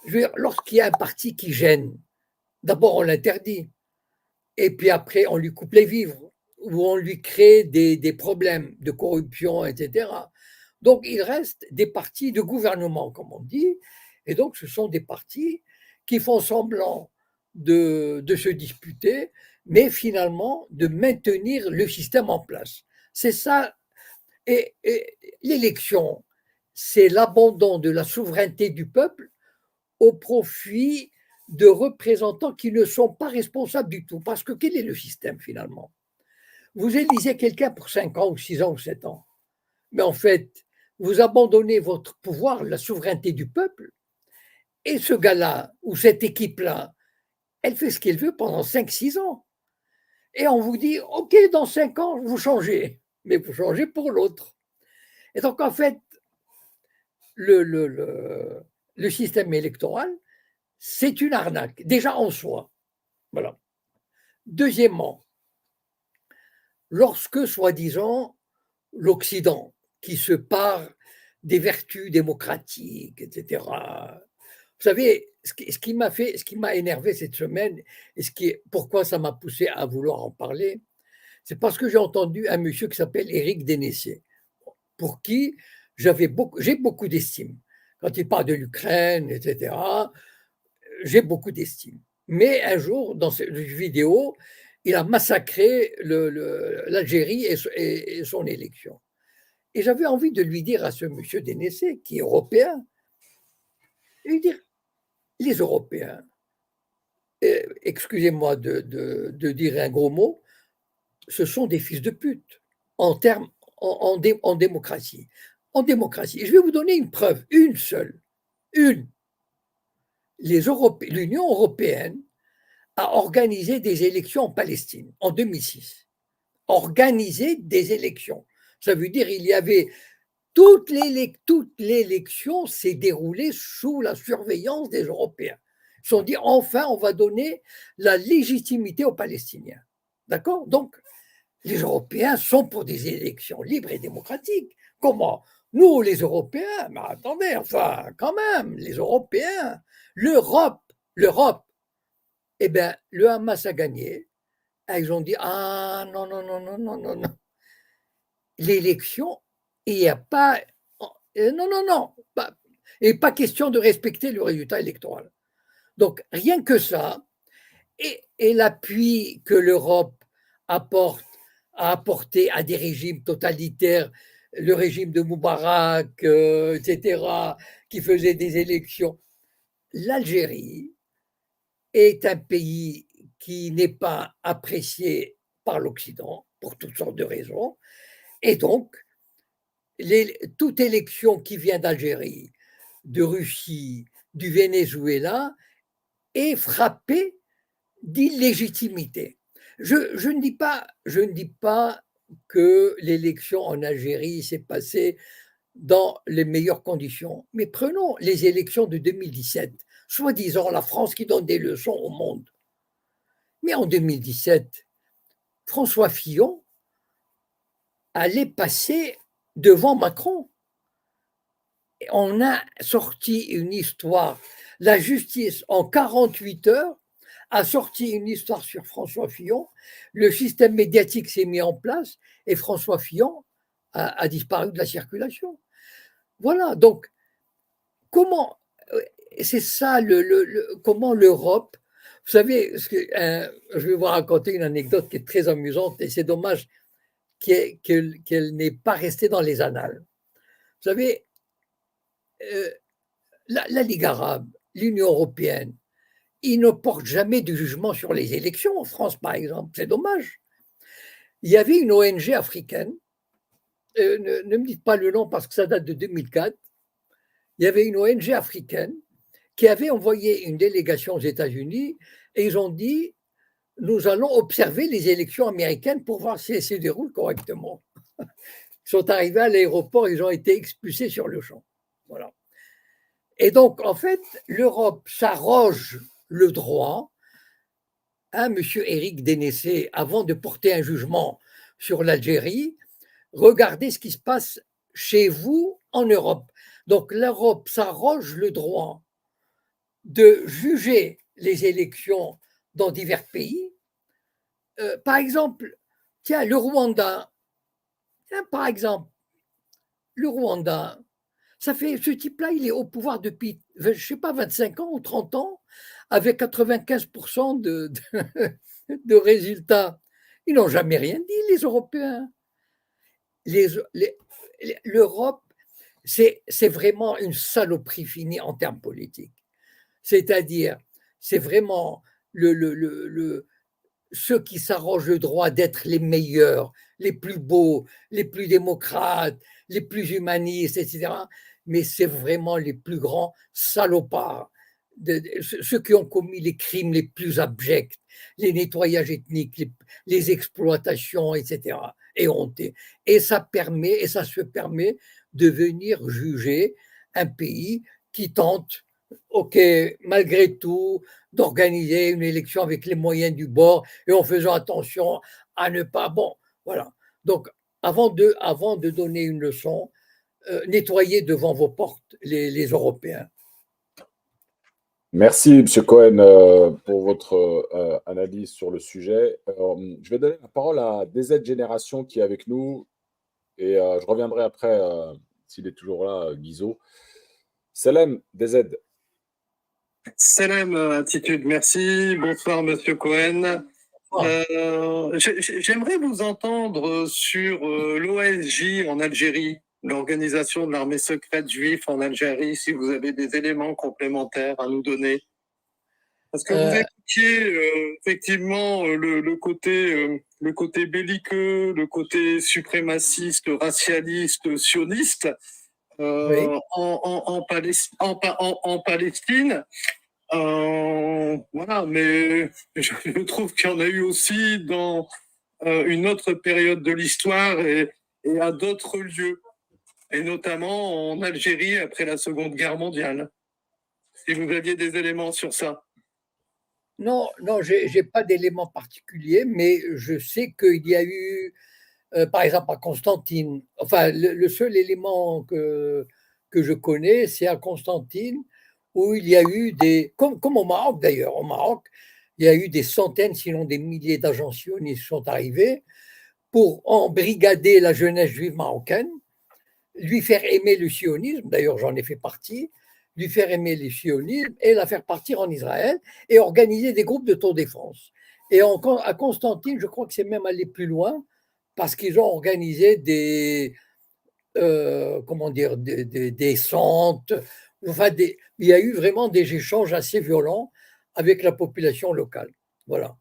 Je veux dire, lorsqu'il y a un parti qui gêne, d'abord on l'interdit. Et puis après, on lui coupe les vivres, ou on lui crée des problèmes de corruption, etc. Donc, il reste des partis de gouvernement, comme on dit, et donc ce sont des partis qui font semblant de se disputer, mais finalement de maintenir le système en place. C'est ça Et l'élection, c'est l'abandon de la souveraineté du peuple au profit de représentants qui ne sont pas responsables du tout. Parce que quel est le système finalement? Vous élisez quelqu'un pour 5 ans ou 6 ans ou 7 ans. Mais en fait, vous abandonnez votre pouvoir, la souveraineté du peuple, et ce gars-là ou cette équipe-là, elle fait ce qu'elle veut pendant 5, 6 ans. Et on vous dit, OK, dans 5 ans, vous changez, mais vous changez pour l'autre. Et donc, en fait, le système électoral, c'est une arnaque, déjà en soi. Voilà. Deuxièmement, lorsque, soi-disant, l'Occident, qui se pare des vertus démocratiques, etc. Vous savez, ce qui m'a énervé cette semaine, et pourquoi ça m'a poussé à vouloir en parler, c'est parce que j'ai entendu un monsieur qui s'appelle Éric Dénessier, pour qui j'ai beaucoup d'estime. Quand il parle de l'Ukraine, etc., j'ai beaucoup d'estime. Mais un jour, dans cette vidéo, il a massacré l'Algérie et son élection. Et j'avais envie de lui dire à ce monsieur Dénessé, qui est européen, lui dire, les Européens, excusez-moi de dire un gros mot, ce sont des fils de pute en démocratie. En démocratie. Je vais vous donner une preuve, une seule. L'Union européenne a organisé des élections en Palestine en 2006. Organiser des élections. Ça veut dire qu'il y avait toute l'élection s'est déroulée sous la surveillance des Européens. Ils se sont dit, enfin, on va donner la légitimité aux Palestiniens. D'accord? Donc, les Européens sont pour des élections libres et démocratiques. Comment? Nous, les Européens, mais attendez, enfin, quand même, les Européens, l'Europe, eh bien, le Hamas a gagné. Ils ont dit, ah non, non, non, non, non, non, non. L'élection, il n'y a pas. Non, non, non. Et pas question de respecter le résultat électoral. Donc, rien que ça, et l'appui que l'Europe a apporté à des régimes totalitaires, le régime de Moubarak, etc., qui faisait des élections. L'Algérie est un pays qui n'est pas apprécié par l'Occident pour toutes sortes de raisons. Et donc, toute élection qui vient d'Algérie, de Russie, du Venezuela est frappée d'illégitimité. Je ne dis pas que l'élection en Algérie s'est passée dans les meilleures conditions, mais prenons les élections de 2017, soi-disant la France qui donne des leçons au monde. Mais en 2017, François Fillon allait passer devant Macron. On a sorti une histoire. La justice, en 48 heures, a sorti une histoire sur François Fillon. Le système médiatique s'est mis en place et François Fillon a disparu de la circulation. Voilà, donc, c'est ça, comment l'Europe. Vous savez, je vais vous raconter une anecdote qui est très amusante et c'est dommage qu'elle n'ait pas resté dans les annales. Vous savez, la Ligue arabe, l'Union européenne, ils ne portent jamais de jugement sur les élections en France, par exemple. C'est dommage. Il y avait une ONG africaine, ne me dites pas le nom parce que ça date de 2004, il y avait une ONG africaine qui avait envoyé une délégation aux États-Unis et ils ont dit, nous allons observer les élections américaines pour voir si elles se déroulent correctement. Ils sont arrivés à l'aéroport, ils ont été expulsés sur le champ. Voilà. Et donc, en fait, l'Europe s'arroge le droit, monsieur Éric Dénessé, avant de porter un jugement sur l'Algérie, regardez ce qui se passe chez vous en Europe. Donc, l'Europe s'arroge le droit de juger les élections dans divers pays. Par exemple, tiens, le Rwanda, ce type-là, il est au pouvoir depuis, je ne sais pas, 25 ans ou 30 ans, avec 95% de résultats. Ils n'ont jamais rien dit, les Européens. l'Europe, c'est vraiment une saloperie finie en termes politiques. C'est-à-dire, c'est vraiment ceux qui s'arrogent le droit d'être les meilleurs, les plus beaux, les plus démocrates, les plus humanistes, etc. Mais c'est vraiment les plus grands salopards, ceux qui ont commis les crimes les plus abjects, les nettoyages ethniques, les exploitations, etc. Et honteux. Et ça se permet de venir juger un pays qui tente, ok, malgré tout, d'organiser une élection avec les moyens du bord et en faisant attention à ne pas. Bon, voilà. Donc, avant de donner une leçon, nettoyez devant vos portes les Européens. Merci, M. Cohen, pour votre analyse sur le sujet. Je vais donner la parole à DZ Génération qui est avec nous et je reviendrai après, s'il est toujours là, Guizot. Salam, DZ. Salam, Attitude, merci. Bonsoir, Monsieur Cohen. J'aimerais vous entendre sur l'OSJ en Algérie, l'organisation de l'armée secrète juive en Algérie, si vous avez des éléments complémentaires à nous donner. Parce que vous évoquiez effectivement le côté belliqueux, le côté suprémaciste, racialiste, sioniste Oui. en Palestine. Voilà, mais je trouve qu'il y en a eu aussi dans une autre période de l'histoire et à d'autres lieux, et notamment en Algérie après la Seconde Guerre mondiale. Si vous aviez des éléments sur ça. Non, j'ai pas d'éléments particuliers, mais je sais qu'il y a eu, par exemple, à Constantine, enfin, le seul élément que je connais, c'est à Constantine, où il y a eu comme au Maroc d'ailleurs, au Maroc, il y a eu des centaines, sinon des milliers d'agents sionistes qui sont arrivés pour embrigader la jeunesse juive marocaine, lui faire aimer le sionisme, d'ailleurs j'en ai fait partie, lui faire aimer le sionisme et la faire partir en Israël et organiser des groupes d'autodéfense. Et à Constantine, je crois que c'est même allé plus loin parce qu'ils ont organisé des centres, enfin il y a eu vraiment des échanges assez violents avec la population locale. Voilà.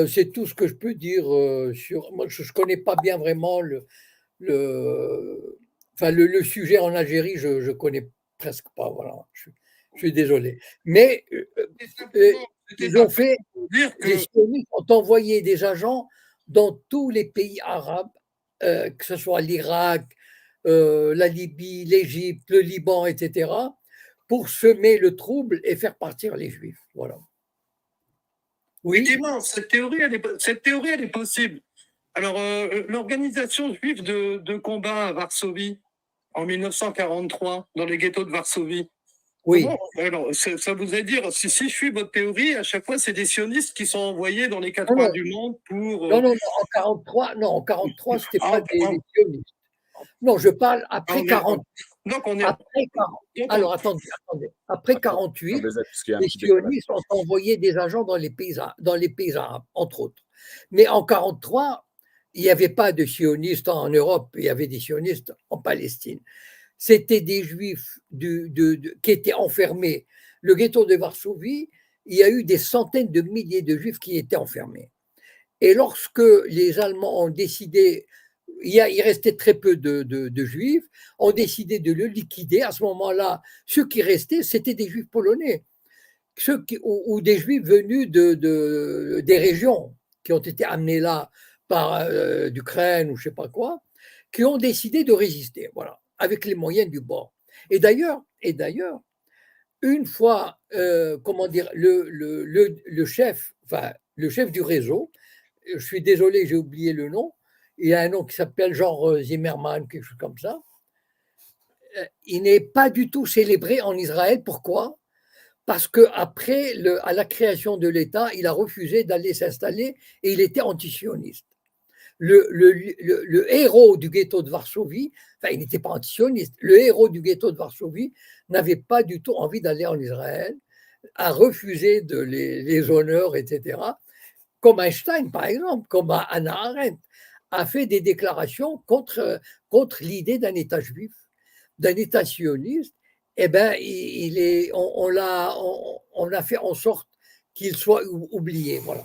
C'est tout ce que je peux dire sur. Moi, je ne connais pas bien vraiment le sujet en Algérie, je ne connais presque pas. Voilà. Je suis désolé. Mais ils ont fait. Les sionistes ont envoyé des agents dans tous les pays arabes, que ce soit l'Irak, la Libye, l'Égypte, le Liban, etc., pour semer le trouble et faire partir les Juifs. Voilà. Oui. Effectivement, cette théorie, elle est possible. Alors, l'organisation juive de combat à Varsovie, en 1943, dans les ghettos de Varsovie. Oui. Alors, ça voudrait dire, si je suis votre théorie, à chaque fois, c'est des sionistes qui sont envoyés dans les quatre coins du monde pour. Non, en 1943, c'était pas des sionistes. Non, je parle après 40. Donc, on est. Après 40. Alors, attendez. Après 48, les sionistes ont envoyé des agents dans les pays arabes, entre autres. Mais en 43, il n'y avait pas de sionistes en Europe, il y avait des sionistes en Palestine. C'était des juifs qui étaient enfermés. Le ghetto de Varsovie, il y a eu des centaines de milliers de juifs qui étaient enfermés. Et lorsque les Allemands ont décidé, il restait très peu de juifs, ont décidé de le liquider. À ce moment-là, ceux qui restaient, c'était des juifs polonais, ou des juifs venus des régions qui ont été amenés là par d'Ukraine ou je ne sais pas quoi, qui ont décidé de résister, voilà, avec les moyens du bord. Et d'ailleurs, une fois, le chef du réseau, je suis désolé, j'ai oublié le nom, il y a un nom qui s'appelle genre Zimmerman, quelque chose comme ça. Il n'est pas du tout célébré en Israël. Pourquoi ? Parce qu'après, à la création de l'État, il a refusé d'aller s'installer et il était antisioniste. Le héros du ghetto de Varsovie, enfin, il n'était pas antisioniste, le héros du ghetto de Varsovie n'avait pas du tout envie d'aller en Israël, a refusé les honneurs, etc., comme Einstein, par exemple, comme Hannah Arendt. a fait des déclarations contre l'idée d'un État juif, d'un État sioniste. Eh bien, on a fait en sorte qu'il soit oublié. Voilà.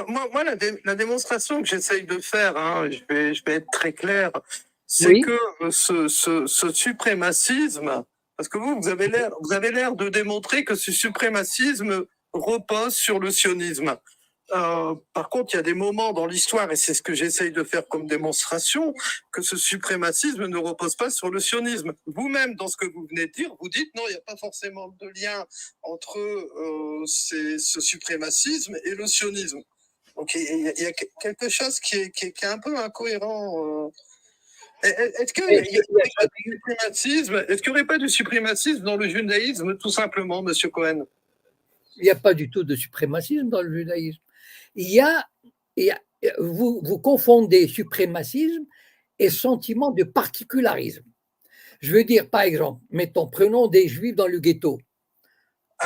Moi, la démonstration que j'essaye de faire, hein, je vais être très clair, c'est Oui. que ce suprémacisme, parce que vous avez l'air de démontrer que ce suprémacisme repose sur le sionisme. Par contre, il y a des moments dans l'histoire, et c'est ce que j'essaye de faire comme démonstration, que ce suprémacisme ne repose pas sur le sionisme. Vous-même, dans ce que vous venez de dire, vous dites non, il n'y a pas forcément de lien entre ce suprémacisme et le sionisme. Donc, il y a quelque chose qui est un peu incohérent. Est-ce qu'il n'y aurait pas du suprémacisme dans le judaïsme, tout simplement, Monsieur Cohen? Il n'y a pas du tout de suprémacisme dans le judaïsme. Vous confondez suprémacisme et sentiment de particularisme. Je veux dire, par exemple, prenons des juifs dans le ghetto.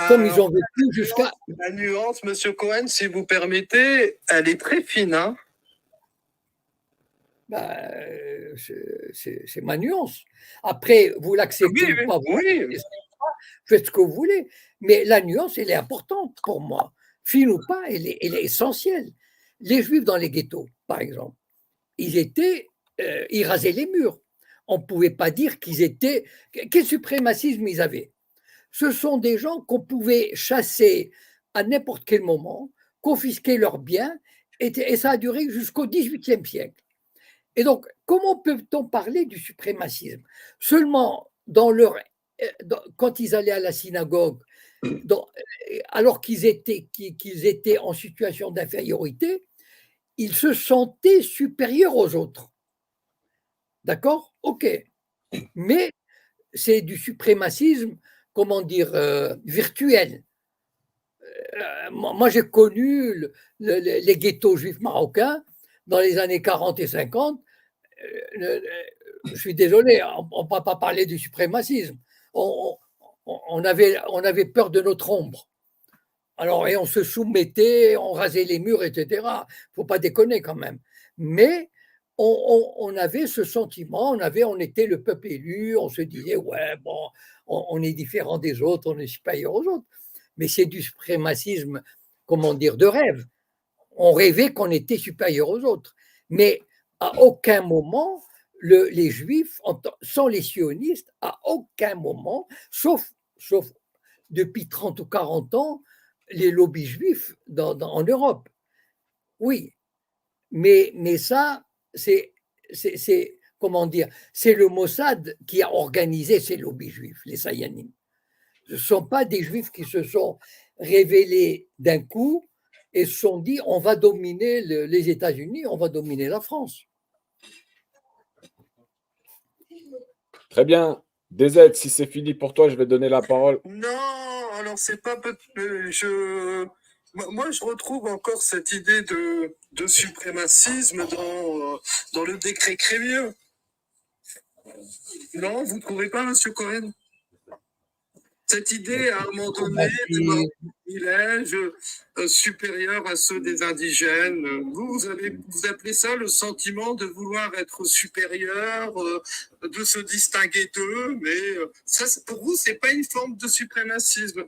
Comme ils ont vécu jusqu'à. La nuance, Monsieur Cohen, si vous permettez, elle est très fine. Hein, c'est ma nuance. Après, vous l'acceptez ou pas, faites ce que vous voulez. Mais la nuance, elle est importante pour moi. Fine ou pas, elle est essentielle. Les juifs dans les ghettos, par exemple, ils rasaient les murs. On ne pouvait pas dire qu'ils étaient. Quel suprémacisme ils avaient? Ce sont des gens qu'on pouvait chasser à n'importe quel moment, confisquer leurs biens, et ça a duré jusqu'au XVIIIe siècle. Et donc, comment peut-on parler du suprémacisme? Seulement quand ils allaient à la synagogue, alors qu'ils étaient en situation d'infériorité, ils se sentaient supérieurs aux autres. D'accord? Ok. Mais c'est du suprémacisme, comment dire, virtuel. Moi, j'ai connu les ghettos juifs marocains dans les années 40 et 50. Je suis désolé, on ne peut pas parler du suprémacisme. On avait peur de notre ombre. Alors, et on se soumettait, on rasait les murs, etc. Il ne faut pas déconner quand même. Mais on avait ce sentiment, on était le peuple élu, on se disait, ouais, bon, on est différent des autres, on est supérieur aux autres. Mais c'est du suprémacisme, comment dire, de rêve. On rêvait qu'on était supérieur aux autres. Mais à aucun moment, les Juifs, sans les sionistes, à aucun moment, sauf depuis 30 ou 40 ans, les lobbies juifs en Europe. Oui, mais ça, c'est comment dire, c'est le Mossad qui a organisé ces lobbies juifs, les Sayanim. Ce ne sont pas des Juifs qui se sont révélés d'un coup et se sont dit on va dominer les États-Unis, on va dominer la France. Très bien. DZ, si c'est fini pour toi, je vais donner la parole. Non, alors c'est pas. Moi, je retrouve encore cette idée de suprémacisme dans le décret Crémieux. Non, vous ne trouvez pas, Monsieur Cohen? Cette idée, à un moment donné, de privilèges supérieurs à ceux des indigènes, vous appelez ça le sentiment de vouloir être supérieur, de se distinguer d'eux, mais ça, pour vous, c'est pas une forme de suprémacisme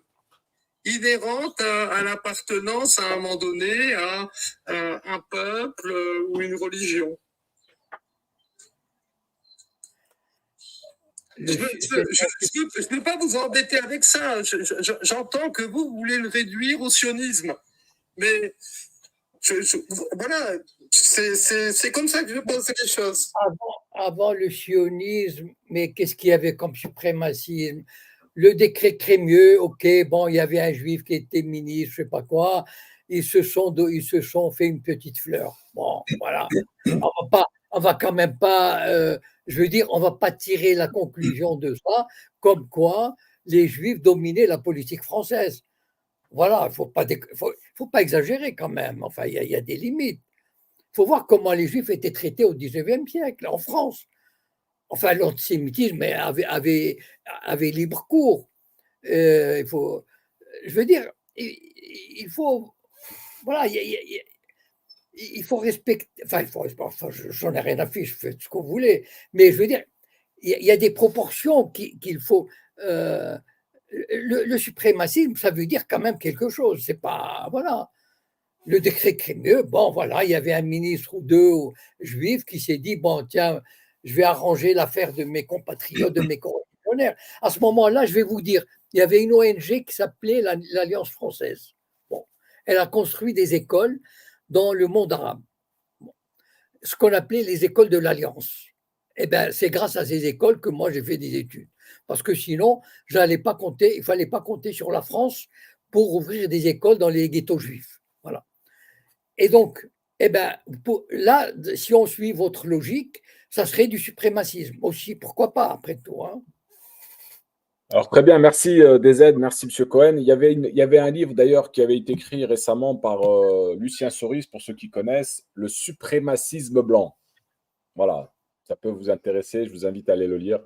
inhérente à l'appartenance à un moment donné à un peuple ou une religion. Je ne veux pas vous embêter avec ça. J'entends que vous voulez le réduire au sionisme. Mais voilà, c'est comme ça que je pense les choses. Avant le sionisme, mais qu'est-ce qu'il y avait comme suprémacisme? Le décret Crémieux, ok, bon, il y avait un juif qui était ministre, je ne sais pas quoi, ils se sont fait une petite fleur. Bon, voilà. On va quand même pas, je veux dire, on va pas tirer la conclusion de ça, comme quoi les juifs dominaient la politique française. Voilà, il faut pas exagérer quand même. Enfin, il y a des limites. Il faut voir comment les juifs étaient traités au XIXe siècle en France. Enfin, l'antisémitisme avait libre cours. Je veux dire, il faut. Voilà, il faut respecter, enfin, j'en ai rien à faire, je fais ce que vous voulez, mais je veux dire, il y a des proportions qu'il faut. Le suprémacisme, ça veut dire quand même quelque chose. C'est pas, voilà. Le décret Crémieux, bon, voilà, il y avait un ministre ou deux juifs qui s'est dit, bon, tiens, je vais arranger l'affaire de mes compatriotes, de mes corréligionnaires. À ce moment-là, je vais vous dire, il y avait une ONG qui s'appelait l'Alliance française. Bon, elle a construit des écoles dans le monde arabe, bon, ce qu'on appelait les écoles de l'Alliance. Eh bien, c'est grâce à ces écoles que moi, j'ai fait des études. Parce que sinon, il ne fallait pas compter sur la France pour ouvrir des écoles dans les ghettos juifs. Voilà. Et donc, eh ben, là, si on suit votre logique, ça serait du suprémacisme aussi. Pourquoi pas, après tout, hein. Alors, très bien, merci DZ, merci M. Cohen. Il y avait un livre d'ailleurs qui avait été écrit récemment par Lucien Soris, pour ceux qui connaissent, Le suprémacisme blanc. Voilà, ça peut vous intéresser, je vous invite à aller le lire.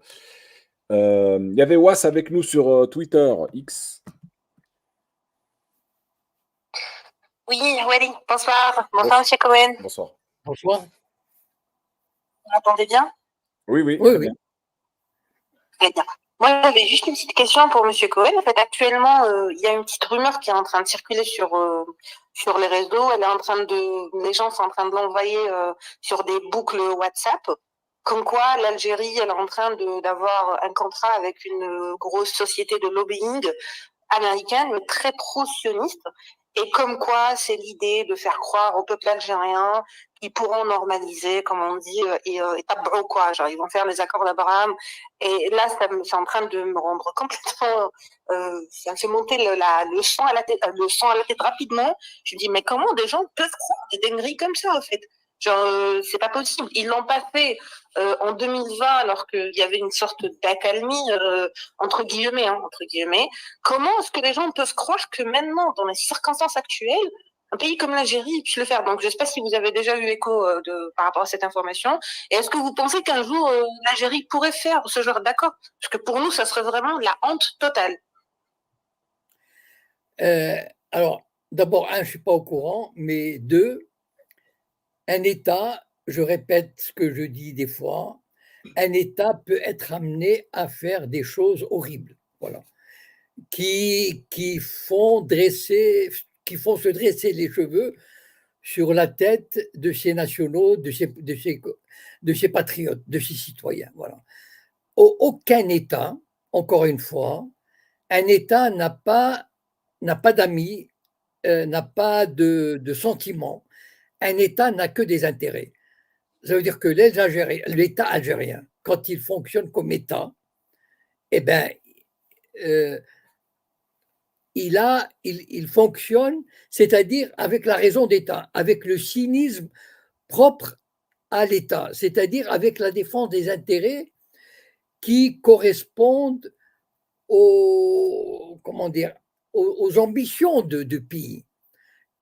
Il y avait Was avec nous sur Twitter, X. Oui, Wally, bonsoir. Bonsoir, M. Cohen. Bonsoir. Bonsoir. Vous m'entendez bien? Oui, oui. Oui, très oui. bien. Très bien. Moi, j'avais juste une petite question pour M. Cohen. En fait, actuellement, il y a une petite rumeur qui est en train de circuler sur les réseaux. Les gens sont en train de l'envoyer sur des boucles WhatsApp. Comme quoi, l'Algérie, elle est en train d'avoir un contrat avec une grosse société de lobbying américaine, mais très pro-sioniste. Et comme quoi, c'est l'idée de faire croire au peuple algérien qu'ils pourront normaliser, comme on dit, et tabro, quoi. Genre, ils vont faire les accords d'Abraham. Et là, c'est en train de me rendre complètement, ça me fait monter le sang à la tête rapidement. Je me dis, mais comment des gens peuvent croire des dingueries comme ça, en fait? Genre, c'est pas possible. Ils l'ont pas fait en 2020, alors qu'il y avait une sorte d'accalmie, entre guillemets. Comment est-ce que les gens peuvent croire que maintenant, dans les circonstances actuelles, un pays comme l'Algérie puisse le faire? Donc, je ne sais pas si vous avez déjà eu écho par rapport à cette information. Et est-ce que vous pensez qu'un jour, l'Algérie pourrait faire ce genre d'accord? Parce que pour nous, ça serait vraiment la honte totale. Alors, d'abord, je ne suis pas au courant, mais deux, un État, je répète ce que je dis des fois, un État peut être amené à faire des choses horribles, voilà, qui font se dresser les cheveux sur la tête de ces nationaux, de ces patriotes, de ces citoyens. Voilà. Aucun État, encore une fois, un État n'a pas d'amis, n'a pas de sentiments. Un État n'a que des intérêts. Ça veut dire que l'État algérien, quand il fonctionne comme État, eh ben, il fonctionne, c'est-à-dire avec la raison d'État, avec le cynisme propre à l'État, c'est-à-dire avec la défense des intérêts qui correspondent aux ambitions de pays.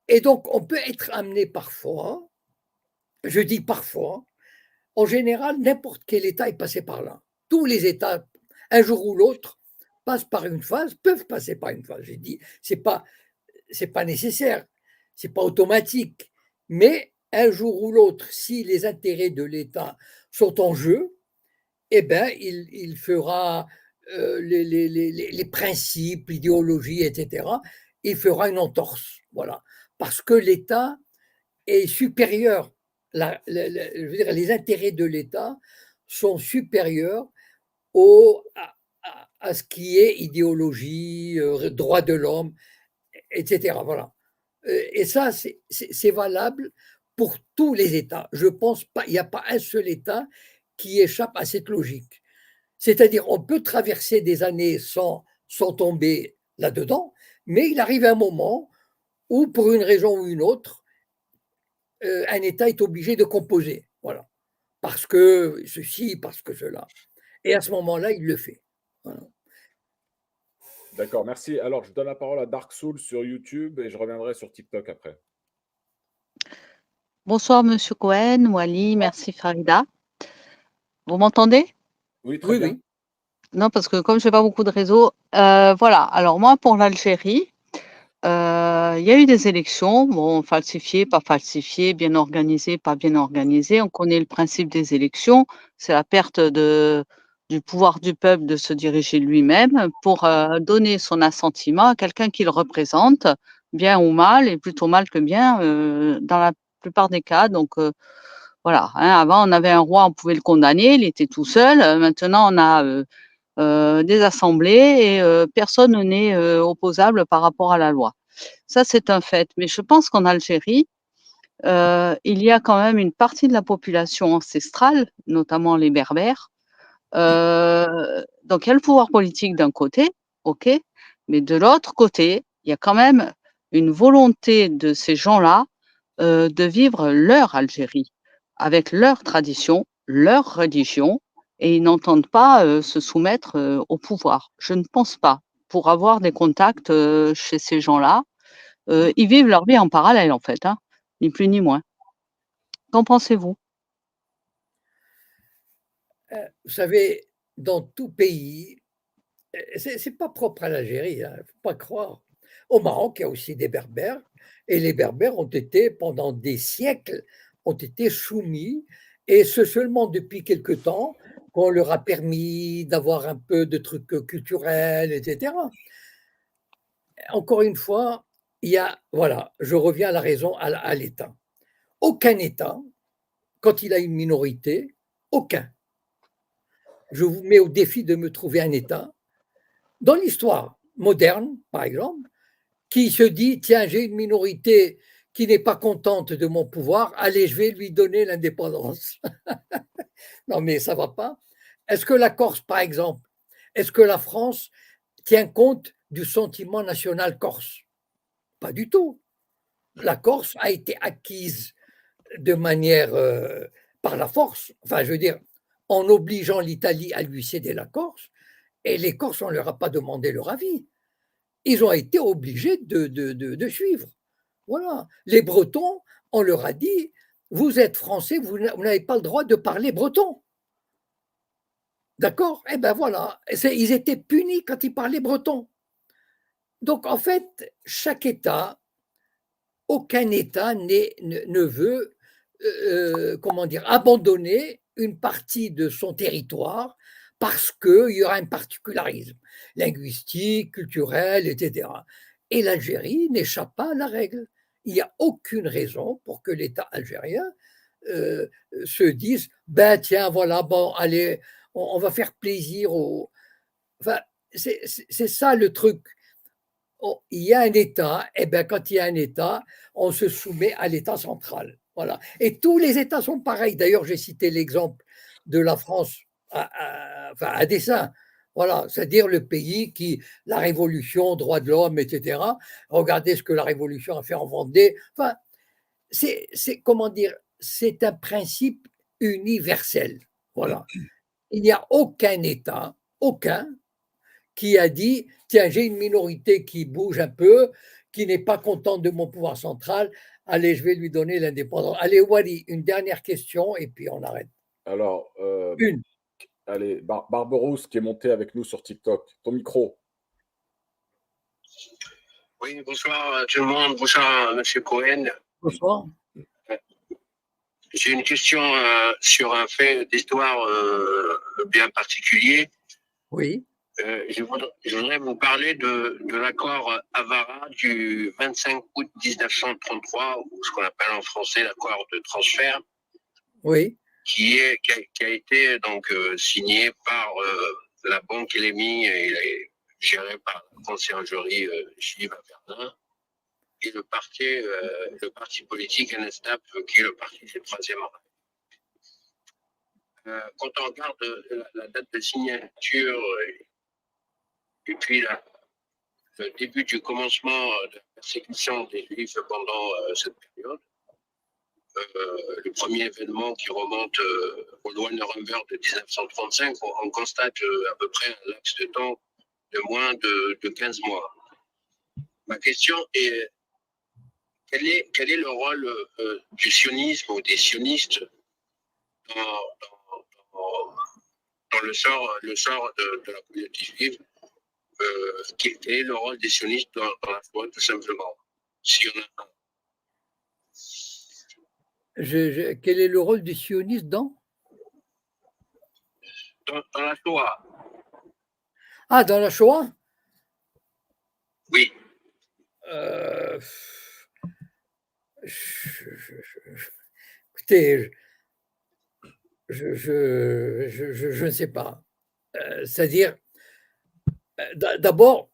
Et donc, on peut être amené parfois, je dis parfois, en général, n'importe quel État est passé par là. Tous les États, un jour ou l'autre, passent par une phase, peuvent passer par une phase. J'ai dit, c'est pas nécessaire, c'est pas automatique, mais un jour ou l'autre, si les intérêts de l'État sont en jeu, eh ben, il fera les principes, l'idéologie, etc. Il fera une entorse, voilà, parce que l'État est supérieur. Je veux dire, les intérêts de l'État sont supérieurs à ce qui est idéologie, droits de l'homme, etc. Voilà. Et ça, c'est valable pour tous les États. Je pense pas, il n'y a pas un seul État qui échappe à cette logique. C'est-à-dire, on peut traverser des années sans tomber là-dedans, mais il arrive un moment où, pour une raison ou une autre, un État est obligé de composer. Voilà. Parce que ceci, parce que cela. Et à ce moment-là, il le fait. Voilà. D'accord, merci. Alors, je donne la parole à Dark Soul sur YouTube et je reviendrai sur TikTok après. Bonsoir, Monsieur Cohen, Wally, merci Farida. Vous m'entendez? Oui, très bien. Oui. Non, parce que comme je n'ai pas beaucoup de réseau, voilà. Alors moi, pour l'Algérie, il y a eu des élections, bon, falsifiées, pas falsifiées, bien organisées, pas bien organisées. On connaît le principe des élections, c'est la perte du pouvoir du peuple de se diriger lui-même pour donner son assentiment à quelqu'un qui le représente, bien ou mal, et plutôt mal que bien dans la plupart des cas. Donc voilà, hein, avant on avait un roi, on pouvait le condamner, il était tout seul. Maintenant on a des assemblées et personne n'est opposable par rapport à la loi. Ça, c'est un fait. Mais je pense qu'en Algérie, il y a quand même une partie de la population ancestrale, notamment les Berbères. Donc, il y a le pouvoir politique d'un côté, ok, mais de l'autre côté, il y a quand même une volonté de ces gens-là de vivre leur Algérie, avec leur tradition, leur religion, et ils n'entendent pas se soumettre au pouvoir. Je ne pense pas. Pour avoir des contacts chez ces gens-là, ils vivent leur vie en parallèle, en fait, hein, ni plus ni moins. Qu'en pensez-vous? Vous savez, dans tout pays, c'est pas propre à l'Algérie, il ne faut pas croire. Au Maroc, il y a aussi des Berbères, et les Berbères ont été, pendant des siècles, ont été soumis, et c'est seulement depuis quelque temps qu'on leur a permis d'avoir un peu de trucs culturels, etc. Encore une fois, il y a, voilà, je reviens à la raison, à l'État. Aucun État, quand il a une minorité, aucun. Je vous mets au défi de me trouver un État, dans l'histoire moderne, par exemple, qui se dit, tiens, j'ai une minorité qui n'est pas contente de mon pouvoir, allez, je vais lui donner l'indépendance. Non, mais ça ne va pas. Est-ce que la Corse, par exemple, est-ce que la France tient compte du sentiment national corse? Pas du tout. La Corse a été acquise de manière par la force, enfin, je veux dire, en obligeant l'Italie à lui céder la Corse, et les Corses, on ne leur a pas demandé leur avis. Ils ont été obligés de suivre. Voilà. Les Bretons, on leur a dit, vous êtes français, vous n'avez pas le droit de parler breton. D'accord? Eh bien voilà, ils étaient punis quand ils parlaient breton. Donc en fait, chaque État, aucun État ne veut comment dire, abandonner une partie de son territoire parce qu'il y aura un particularisme linguistique, culturel, etc. Et l'Algérie n'échappe pas à la règle. Il n'y a aucune raison pour que l'État algérien se dise, ben tiens, voilà, bon, allez, on va faire plaisir aux... Enfin, c'est ça le truc. Il y a un État, et bien quand il y a un État, on se soumet à l'État central. Voilà. Et tous les États sont pareils. D'ailleurs, j'ai cité l'exemple de la France à dessein. Voilà, c'est-à-dire le pays qui, la révolution, droits de l'homme, etc. Regardez ce que la révolution a fait en Vendée. Enfin, c'est comment dire, c'est un principe universel. Voilà. Il n'y a aucun État, aucun, qui a dit, tiens, j'ai une minorité qui bouge un peu, qui n'est pas contente de mon pouvoir central, allez, je vais lui donner l'indépendance. Allez, Wally, une dernière question et puis on arrête. Alors, Une. allez, Barberousse qui est monté avec nous sur TikTok, ton micro. Oui, bonsoir tout le monde, bonsoir Monsieur Cohen. Bonsoir. J'ai une question sur un fait d'histoire bien particulier. Oui. Je voudrais vous parler de l'accord Avara du 25 août 1933, ou ce qu'on appelle en français l'accord de transfert. Oui. Qui a été donc signé par la Banque LMI et géré par la conciergerie juive à Verdun et le parti politique NSDAP qui est le parti du Troisième Reich. Quand on regarde la date de signature et puis le début du commencement de la persécution des Juifs pendant cette période, le premier événement qui remonte aux lois Nuremberg de 1935, on constate à peu près un laps de temps de moins de 15 mois. Ma question est, quel est le rôle du sionisme ou des sionistes dans le sort de la communauté juive quel est le rôle des sionistes dans la foi, tout simplement. Si on a... Quel est le rôle des sionistes dans la Shoah. Ah, dans la Shoah? Oui. Écoutez, je ne sais pas. C'est-à-dire, d'abord,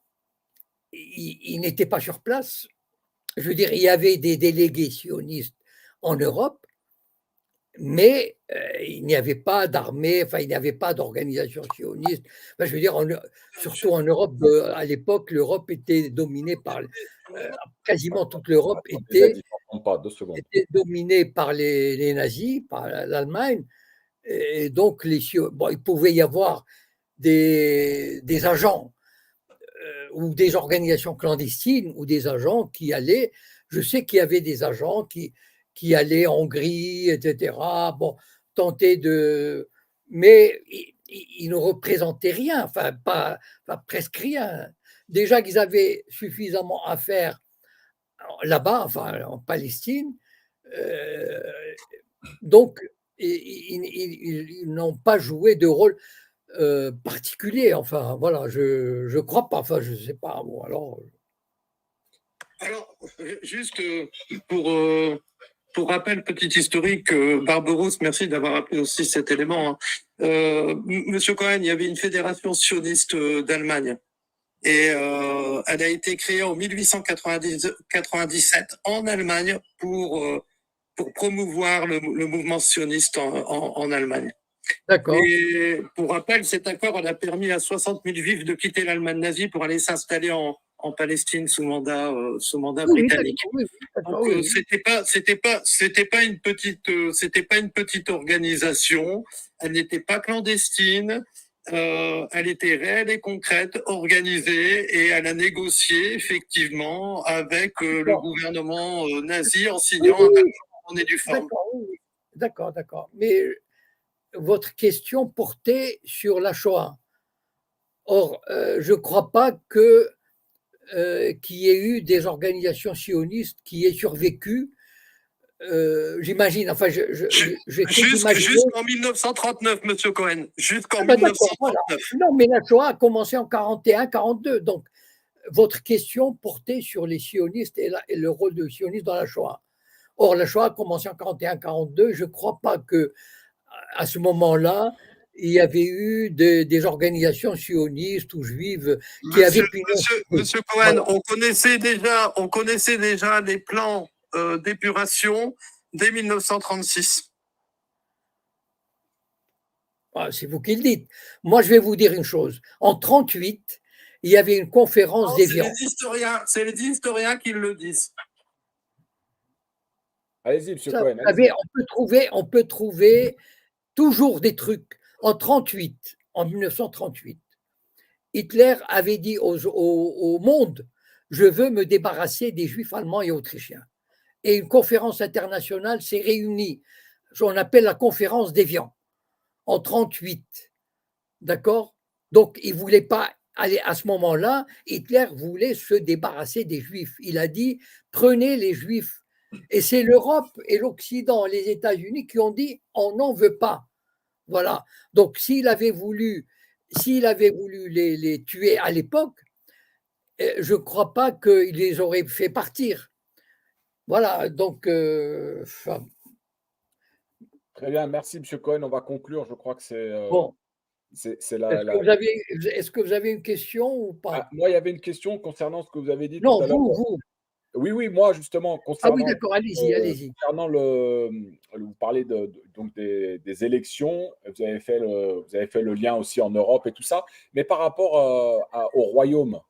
il n'était pas sur place. Je veux dire, il y avait des délégués sionistes en Europe, mais il n'y avait pas d'armée, enfin, il n'y avait pas d'organisation sioniste. Enfin, je veux dire, surtout en Europe, à l'époque, l'Europe était dominée par, quasiment toute l'Europe était dominée par les nazis, par l'Allemagne, et donc bon, il pouvait y avoir des agents ou des organisations clandestines ou des agents qui allaient. Je sais qu'il y avait des agents qui allaient en Hongrie, etc. Bon, tenter de. Mais ils ne représentaient rien, enfin, pas presque rien. Déjà qu'ils avaient suffisamment à faire là-bas, enfin, en Palestine. Donc, ils n'ont pas joué de rôle particulier. Enfin, voilà, je crois pas. Enfin, je sais pas. Bon, alors, juste pour rappel, petit historique, Barberousse, merci d'avoir rappelé aussi cet élément. Monsieur Cohen, il y avait une fédération sioniste d'Allemagne. Et elle a été créée en 1897 en Allemagne pour promouvoir le mouvement sioniste en Allemagne. D'accord. Et pour rappel, cet accord a permis à 60 000 Juifs de quitter l'Allemagne nazie pour aller s'installer en Palestine sous mandat britannique. Donc c'était pas une petite organisation. Elle n'était pas clandestine. Elle était réelle et concrète, organisée, et elle a négocié effectivement avec le gouvernement nazi en signant un accord en uniforme. D'accord. Mais votre question portait sur la Shoah. Or, je ne crois pas qu'il y ait eu des organisations sionistes qui aient survécu. J'imagine, enfin, jusqu'en 1939, monsieur Cohen. Jusqu'en 1939. Voilà. Non, mais la Shoah a commencé en 41-42. Donc, votre question portait sur les sionistes et le rôle des sionistes dans la Shoah. Or, la Shoah a commencé en 41-42. Je ne crois pas que à ce moment-là, il y avait eu des organisations sionistes ou juives qui avaient pu. Monsieur Cohen, voilà. on connaissait déjà les plans d'épuration dès 1936. Ah, c'est vous qui le dites. Moi, je vais vous dire une chose. En 1938, il y avait une conférence d'Évian. C'est les historiens qui le disent. Allez-y, monsieur Cohen. On peut trouver toujours des trucs. En 1938, Hitler avait dit au monde, je veux me débarrasser des Juifs allemands et autrichiens. Et une conférence internationale s'est réunie, on appelle la conférence d'Évian, en 1938. D'accord? Donc, il ne voulait pas aller à ce moment-là, Hitler voulait se débarrasser des Juifs. Il a dit, prenez les Juifs. Et c'est l'Europe et l'Occident, les États-Unis qui ont dit, on n'en veut pas. Voilà. Donc, s'il avait voulu les tuer à l'époque, je ne crois pas qu'il les aurait fait partir. Voilà. Donc. Très bien. Merci, M. Cohen. On va conclure. Je crois que c'est. Bon. Est-ce que vous avez une question ou pas? Moi, il y avait une question concernant ce que vous avez dit tout à l'heure. Vous. Oui, moi, justement, concernant. Ah oui, d'accord, allez-y. Concernant vous parlez donc des élections, vous avez fait le lien aussi en Europe et tout ça, mais par rapport au royaume,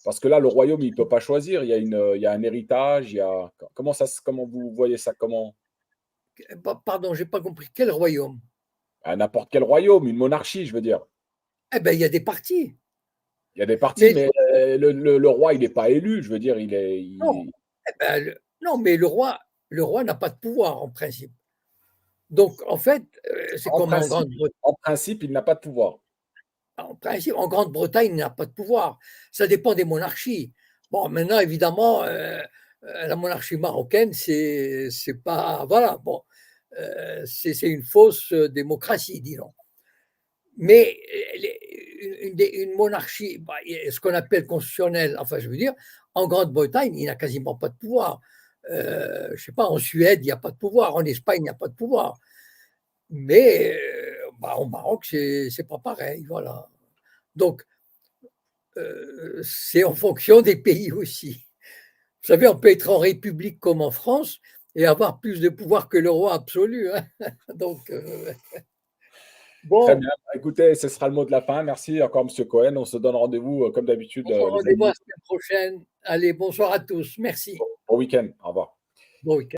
parce que là, le royaume, il ne peut pas choisir, il y a un héritage, comment vous voyez ça, comment? Pardon, je n'ai pas compris, quel royaume? N'importe quel royaume, une monarchie, je veux dire. Eh bien, il y a des partis. Il y a des partis, mais le roi, il n'est pas élu, je veux dire, Non, mais le roi n'a pas de pouvoir en principe. Donc, en fait, c'est comme en Grande-Bretagne. En principe, il n'a pas de pouvoir. En principe, en Grande-Bretagne, il n'y a pas de pouvoir. Ça dépend des monarchies. Bon, maintenant, évidemment, la monarchie marocaine, c'est pas. Voilà, bon, c'est une fausse démocratie, disons. Mais une monarchie, bah, ce qu'on appelle constitutionnelle, enfin, je veux dire, en Grande-Bretagne, il n'y a quasiment pas de pouvoir. Je ne sais pas, en Suède, il n'y a pas de pouvoir. En Espagne, il n'y a pas de pouvoir. Mais bah, au Maroc, c'est pas pareil, voilà. Donc, c'est en fonction des pays aussi. Vous savez, on peut être en république comme en France et avoir plus de pouvoir que le roi absolu, hein. Donc, Très bon, bien. Écoutez, ce sera le mot de la fin. Merci encore, Monsieur Cohen. On se donne rendez-vous, comme d'habitude, on se les rendez-vous amis. la semaine prochaine. Allez, bonsoir à tous. Merci. Bon week-end. Au revoir. Bon week-end.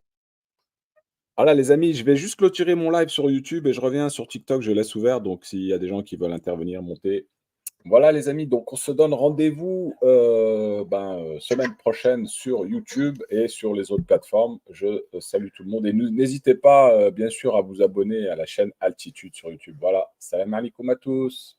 Voilà, les amis, je vais juste clôturer mon live sur YouTube et je reviens sur TikTok. Je laisse ouvert. Donc, s'il y a des gens qui veulent intervenir, monter. Voilà, les amis. Donc, on se donne rendez-vous semaine prochaine sur YouTube et sur les autres plateformes. Je salue tout le monde et n'hésitez pas, bien sûr, à vous abonner à la chaîne Altitude sur YouTube. Voilà. Salam alaikum à tous.